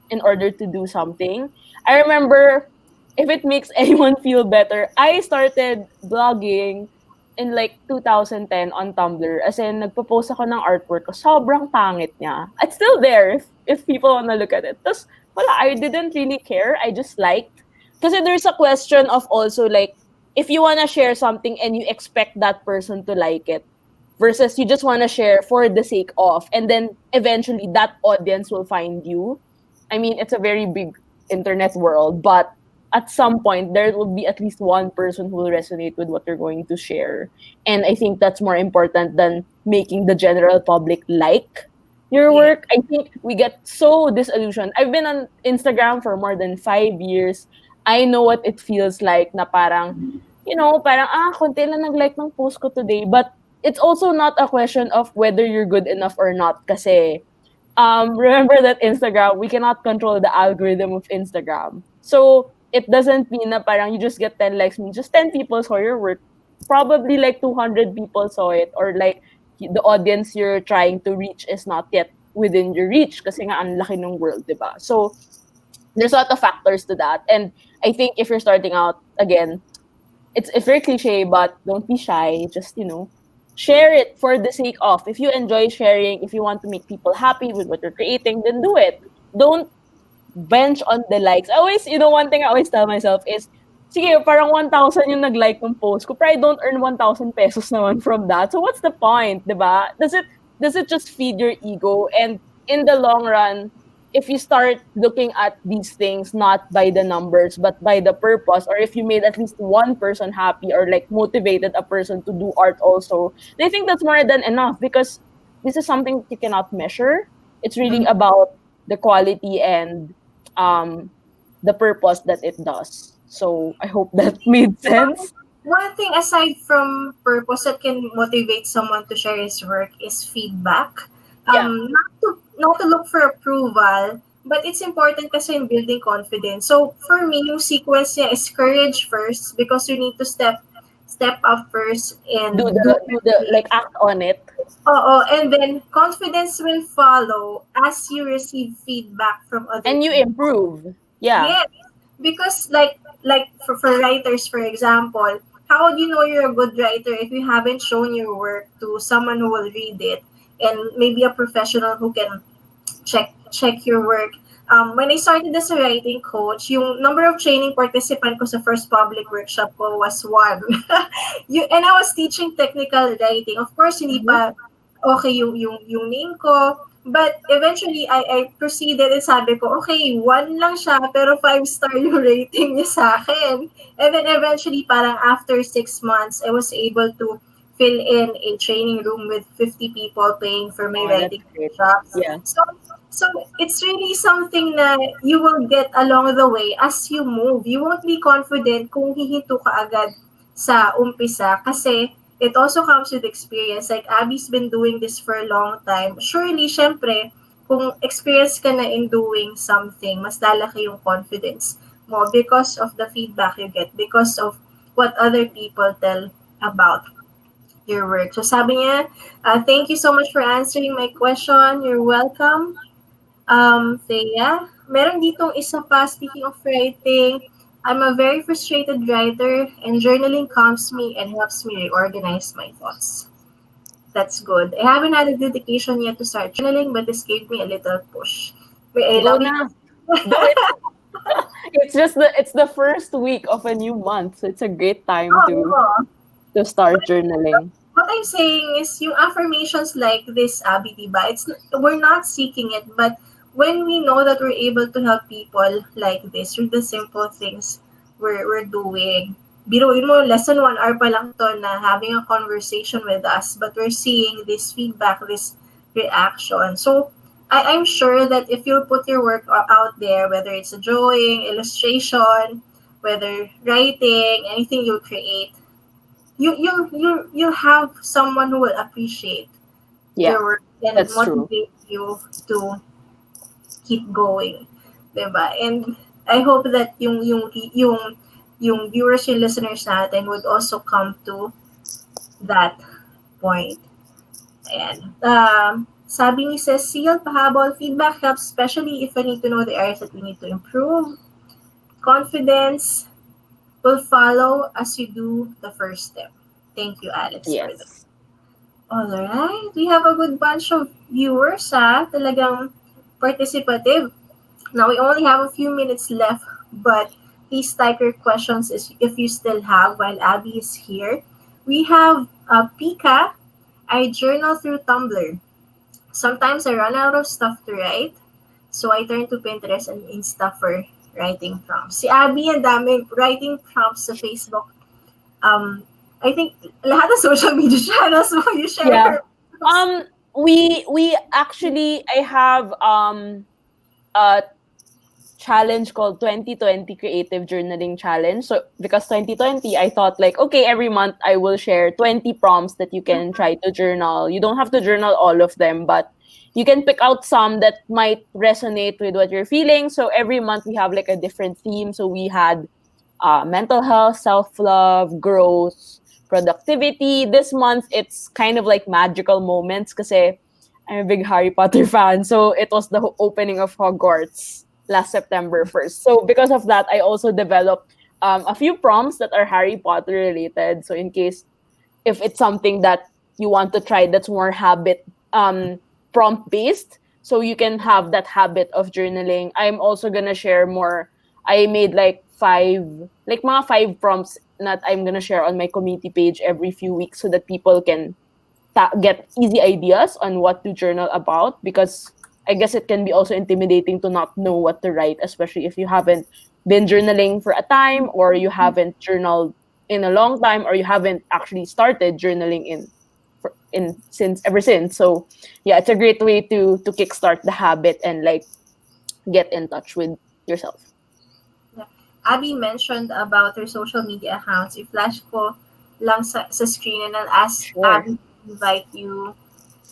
in order to do something. I remember, if it makes anyone feel better, I started blogging in like 2010 on Tumblr. As in, nagpo-post ako ng artwork ko. Sobrang pangit niya. It's still there if people wanna look at it. Tapos, wala, I didn't really care. I just liked. Kasi there's a question of also like, if you wanna share something and you expect that person to like it, versus you just wanna share for the sake of, and then eventually that audience will find you. I mean, it's a very big internet world, but at some point there will be at least one person who will resonate with what you're going to share. And I think that's more important than making the general public like your yeah. work. I think we get so disillusioned. I've been on Instagram for more than 5 years. I know what it feels like na parang, parang, konti lang nag-like ng post ko today. But it's also not a question of whether you're good enough or not. Kasi, remember that Instagram, we cannot control the algorithm of Instagram. So, it doesn't mean na parang you just get 10 likes, means just 10 people saw your work. Probably like 200 people saw it, or like the audience you're trying to reach is not yet within your reach kasi nga ang laki ng world, diba? So, there's a lot of factors to that. And I think if you're starting out, again, it's very cliche, but don't be shy. Just, share it for the sake of. If you enjoy sharing, if you want to make people happy with what you're creating, then do it. Don't bench on the likes. I always, one thing I always tell myself is, sige, parang 1,000 yung nag-like ng post ko, pero I don't earn 1,000 pesos naman from that. So what's the point, diba? Does it just feed your ego? And in the long run, if you start looking at these things not by the numbers but by the purpose, or if you made at least one person happy or like motivated a person to do art also, then I think that's more than enough, because this is something you cannot measure. It's really about the quality and the purpose that it does. So I hope that made sense. One thing aside from purpose that can motivate someone to share his work is feedback. Yeah. Not to look for approval, but it's important kasi in building confidence. So for me, yung sequence niya is courage first, because you need to step up first and Do the like act on it. And then confidence will follow as you receive feedback from other And you people. improve. Yeah. Yes, because like for writers, for example, how would you know you're a good writer if you haven't shown your work to someone who will read it, and maybe a professional who can check your work. when I started as a writing coach, yung number of training participant ko sa first public workshop ko was one. And I was teaching technical writing. Of course, hindi Mhm. pa okay yung name ko. But eventually, I proceeded and sabi ko, okay, one lang siya, pero 5-star yung rating niya sa akin. And then eventually, parang after 6 months, I was able to fill in a training room with 50 people paying for my Oh, that's writing great. workshops. Yeah. So it's really something na you will get along the way as you move. You won't be confident kung hihinto ka agad sa umpisa kasi it also comes with experience. Like Abby's been doing this for a long time. Surely, syempre, kung experience ka na in doing something, mas lalaki yung confidence mo because of the feedback you get, because of what other people tell about your work. So sabi niya, thank you so much for answering my question. You're welcome. Thea, meron ditong isa pa, speaking of writing, I'm a very frustrated writer and journaling calms me and helps me reorganize my thoughts. That's good. I haven't had a dedication yet to start journaling, but this gave me a little push. I Go love you. na. Do it. It's the first week of a new month, so it's a great time to Oh, start journaling. what I'm saying is yung affirmations like this, Abby, diba? We're not seeking it, but when we know that we're able to help people like this through the simple things we're doing. Biruin mo, lesson 1 hour pa lang to na having a conversation with us, but we're seeing this feedback, this reaction. So, I'm sure that if you put your work out there, whether it's a drawing, illustration, whether writing, anything you create, you have someone who will appreciate Yeah, your work and that's true. motivate you to keep going, 'di ba? And I hope that yung viewers and listeners natin would also come to that point. Ayan. Sabi ni Cecile, pahabol, feedback helps, especially if we need to know the areas that we need to improve. Confidence will follow as you do the first step. Thank you, Alex, for that. Yes. Alright, we have a good bunch of viewers, talagang participative. Now, we only have a few minutes left, but please type your questions if you still have while Abby is here. We have Pika. I journal through Tumblr. Sometimes I run out of stuff to write, so I turn to Pinterest and Insta for writing prompts. Si Abby, ang daming writing prompts sa Facebook. I think lahat ng social media channels mo, you share Yeah. her. We actually, I have a challenge called 2020 Creative Journaling Challenge. So because 2020, I thought like, okay, every month I will share 20 prompts that you can try to journal. You don't have to journal all of them, but you can pick out some that might resonate with what you're feeling. So every month we have like a different theme. So we had mental health, self-love, growth, productivity. This month, it's kind of like magical moments kasi I'm a big Harry Potter fan. So it was the opening of Hogwarts last September 1st. So because of that, I also developed a few prompts that are Harry Potter related. So in case if it's something that you want to try that's more habit prompt based, so you can have that habit of journaling. I'm also gonna share more. I made like mga five prompts that I'm gonna share on my community page every few weeks so that people can get easy ideas on what to journal about, because I guess it can be also intimidating to not know what to write, especially if you haven't been journaling for a time, or you haven't journaled in a long time, or you haven't actually started journaling since ever since. So yeah, it's a great way to kickstart the habit and like get in touch with yourself. Abby mentioned about her social media accounts. I-flash ko lang sa screen and I'll ask Sure. Abby to invite you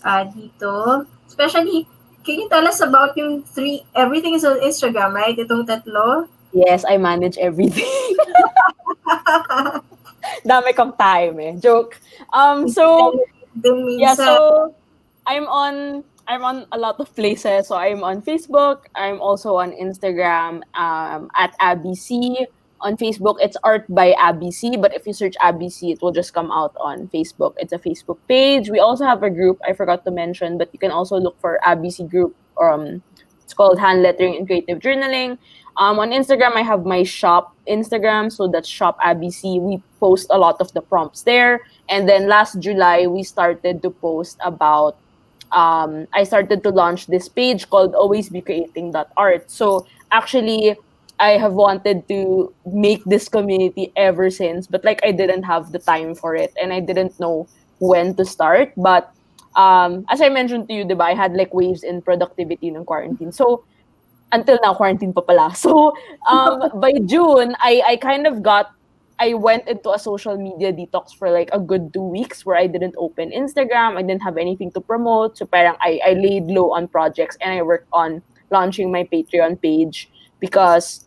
dito. Especially, can you tell us about yung everything is on Instagram, right? Itong tatlo? Yes, I manage everything. Dami kong time eh. Joke. So Din yeah, minsan. so I'm on a lot of places. So I'm on Facebook. I'm also on Instagram at Abbey C. On Facebook, it's Art by Abbey C. But if you search Abbey C, it will just come out on Facebook. It's a Facebook page. We also have a group I forgot to mention, but you can also look for Abbey C group It's called Hand Lettering and Creative Journaling. On Instagram, I have my shop Instagram, so that's Shop ABC. We post a lot of the prompts there. And then last July, we started to post about I started to launch this page called Always Be Creating Art. So actually, I have wanted to make this community ever since, but like I didn't have the time for it and I didn't know when to start. But as I mentioned to you, diba, I had like waves in productivity in quarantine. So until now, quarantine pa pala. So, by June, I kind of I went into a social media detox for like a good 2 weeks where I didn't open Instagram. I didn't have anything to promote. So parang I laid low on projects and I worked on launching my Patreon page because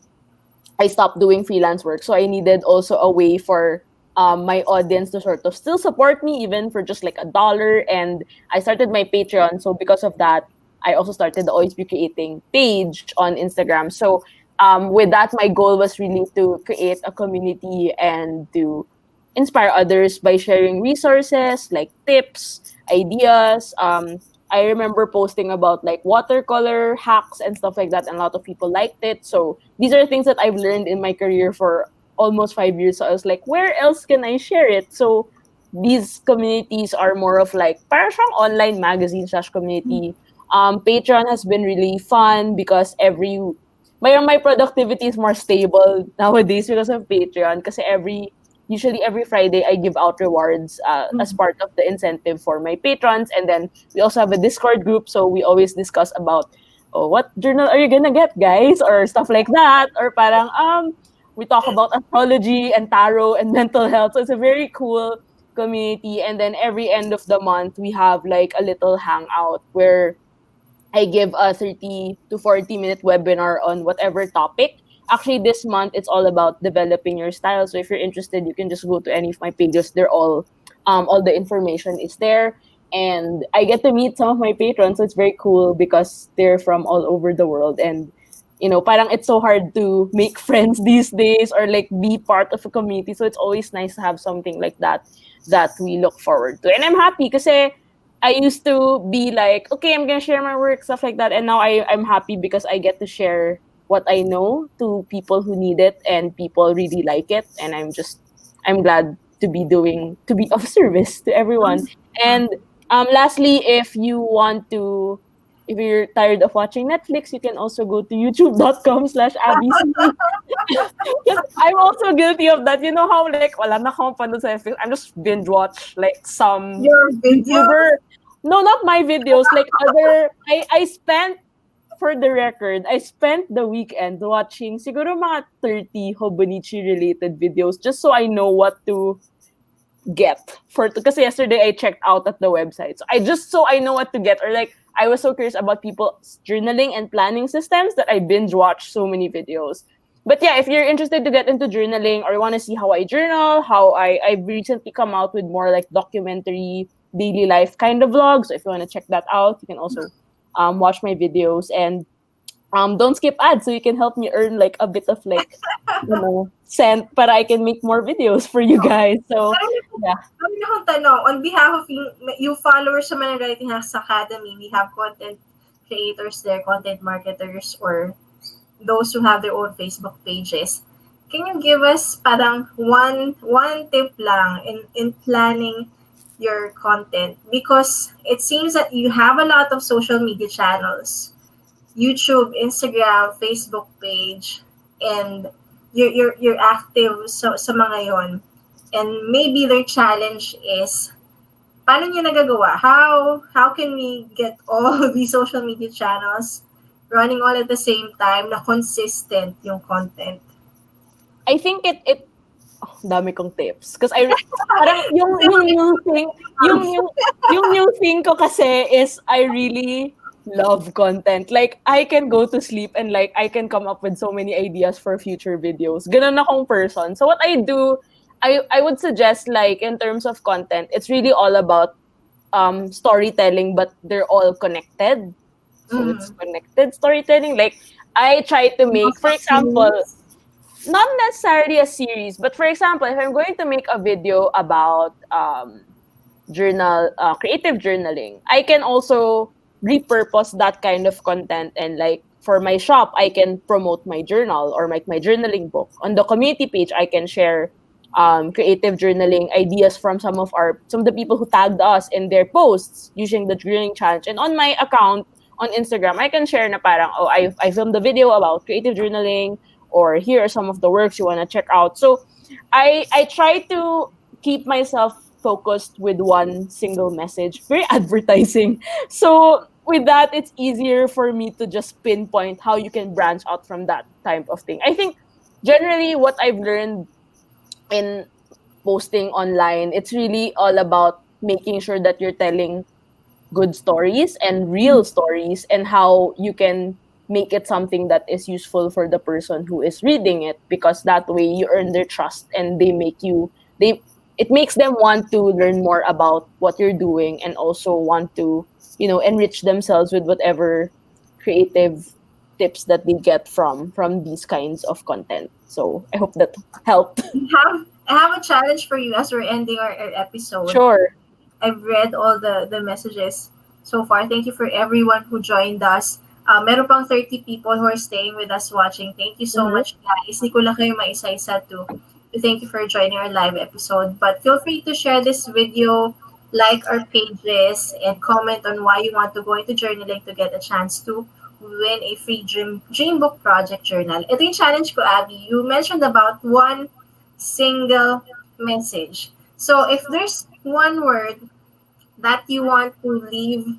I stopped doing freelance work. So I needed also a way for my audience to sort of still support me, even for just like $1. And I started my Patreon. So because of that, I also started the Always Be Creating page on Instagram. So with that, my goal was really to create a community and to inspire others by sharing resources like tips, ideas. I remember posting about like watercolor hacks and stuff like that, and a lot of people liked it. So these are things that I've learned in my career for almost 5 years. So I was like, where else can I share it? So these communities are more of like parang siyang online magazine slash community. Patreon has been really fun because my productivity is more stable nowadays because of Patreon. Kasi usually every Friday I give out rewards as part of the incentive for my patrons, and then we also have a Discord group, so we always discuss about, oh, what journal are you gonna get, guys, or stuff like that, or parang we talk about astrology and tarot and mental health. So it's a very cool community. And then every end of the month we have like a little hangout where I give a 30 to 40-minute webinar on whatever topic. Actually, this month, it's all about developing your style. So if you're interested, you can just go to any of my pages. They're all the information is there. And I get to meet some of my patrons. So it's very cool because they're from all over the world. And, parang it's so hard to make friends these days or like be part of a community. So it's always nice to have something like that we look forward to. And I'm happy because I used to be like, okay, I'm gonna share my work, stuff like that, and now I'm happy because I get to share what I know to people who need it, and people really like it, and I'm glad to be of service to everyone. And lastly, if you're tired of watching Netflix, you can also go to youtube.com/abc. I'm also guilty of that. You know how like wala na akong panood sa Netflix, I'm just binge watch like some Your video. YouTuber. No, not my videos. Like I spent, for the record, I spent the weekend watching siguro mga 30 Hobonichi related videos just so I know what to get because yesterday I checked out at the website. So I know what to get, or like I was so curious about people's journaling and planning systems that I binge watched so many videos. But yeah, if you're interested to get into journaling or you want to see how I journal, how I've recently come out with more like documentary daily life kind of vlogs. So if you want to check that out, you can also watch my videos, and don't skip ads so you can help me earn like a bit of like cent but I can make more videos for you guys. So yeah. Kami na akong tanong, on behalf of yung followers sa Manang Writing Hacks Academy, we have content creators there, content marketers, or those who have their own Facebook pages. Can you give us parang one tip lang in planning your content? Because it seems that you have a lot of social media channels, YouTube, Instagram, Facebook page, and you're active sa mga yon. And maybe their challenge is, paano niyo nagagawa? How can we get all of these social media channels running all at the same time na consistent yung content? I think dami kong tips. Because parang yung new thing, yung new thing ko kasi is I really love content. Like, I can go to sleep and like, I can come up with so many ideas for future videos. Ganun akong person. So what I do, I would suggest like, in terms of content, it's really all about storytelling, but they're all connected. So it's connected storytelling. Like, I try to make, for example, not necessarily a series, but for example, if I'm going to make a video about creative journaling, I can also repurpose that kind of content and like for my shop, I can promote my journal or my journaling book. On the community page, I can share creative journaling ideas from some of the people who tagged us in their posts using the journaling challenge. And on my account on Instagram, I can share na parang, oh, I filmed a video about creative journaling, or here are some of the works you want to check out. So I try to keep myself focused with one single message, very advertising. So with that, it's easier for me to just pinpoint how you can branch out from that type of thing. I think generally what I've learned in posting online, it's really all about making sure that you're telling good stories and real stories, and how you can make it something that is useful for the person who is reading it, because that way you earn their trust and they it makes them want to learn more about what you're doing, and also want to enrich themselves with whatever creative tips that they get from these kinds of content. So I hope that helped. I have a challenge for you as we're ending our episode. Sure. I've read all the messages so far. Thank you for everyone who joined us. Meron pang 30 people who are staying with us watching. Thank you so much, guys. Hindi ko lang kayo maisa-isa to thank you for joining our live episode. But feel free to share this video, like our pages, and comment on why you want to go into journaling to get a chance to win a free dream book project journal. Ito yung challenge ko, Abby. You mentioned about one single message. So if there's one word that you want to leave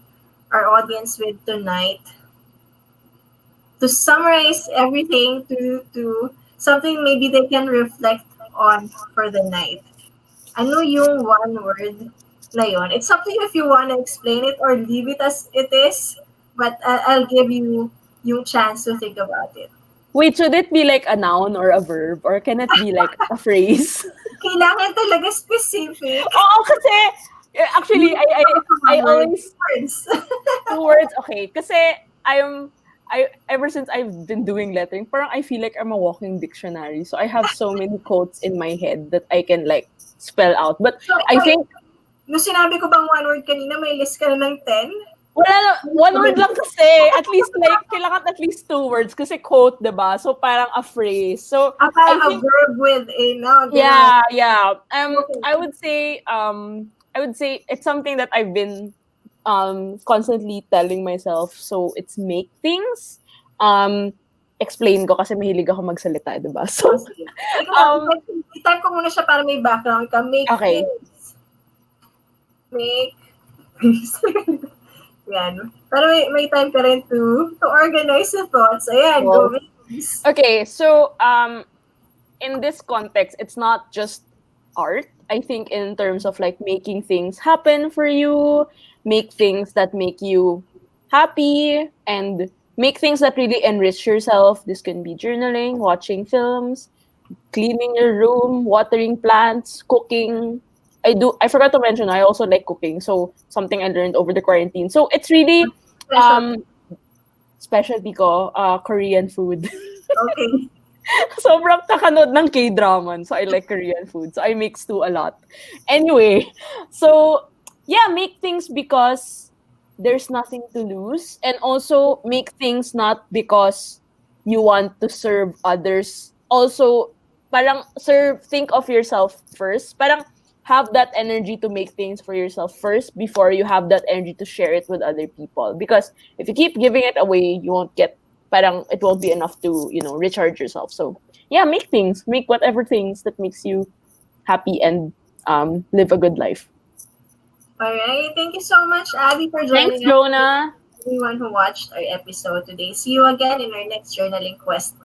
our audience with tonight, to summarize everything, to something maybe they can reflect on for the night. Ano yung one word na yun? It's up to you if you want to explain it or leave it as it is, but I'll give you yung chance to think about it. Wait, should it be like a noun or a verb, or can it be like a phrase? Kailangan talaga specific. Oo, kasi actually I always words. 2 words. Okay, kasi ever since I've been doing lettering, parang I feel like I'm a walking dictionary. So I have so many quotes in my head that I can like spell out. But So, I think nung sinabi ko bang one word kanina, may list ka na ng 10? wala na, one word lang kasi. At least like, kailangan at least 2 words kasi quote, diba? So parang a phrase. So Parang a verb with a noun. yeah. Okay. I would say it's something that I've been constantly telling myself. So it's make things. Explain ko kasi mahilig ako magsalita, diba? So Itype ko muna siya para may background ka. Make okay. things. Make things. Yan. Pero may time ka rin to organize the thoughts. Ayan, go. Okay, so in this context, it's not just art. I think in terms of like making things happen for you, make things that make you happy, and make things that really enrich yourself. This can be journaling, watching films, cleaning your room, watering plants, cooking. I forgot to mention, I also like cooking. So something I learned over the quarantine. So it's really specialty ko, Korean food. Okay. Sobrang takanood ng K-drama. So I like Korean food. So I mix two a lot. Anyway, so yeah, make things because there's nothing to lose. And also make things not because you want to serve others. Also, parang think of yourself first. Parang have that energy to make things for yourself first before you have that energy to share it with other people. Because if you keep giving it away, you won't get, parang it won't be enough to, recharge yourself. So yeah, make whatever things that makes you happy and live a good life. All right. Thank you so much, Abby, for joining Thanks, Jonah. Everyone who watched our episode today. See you again in our next journaling quest.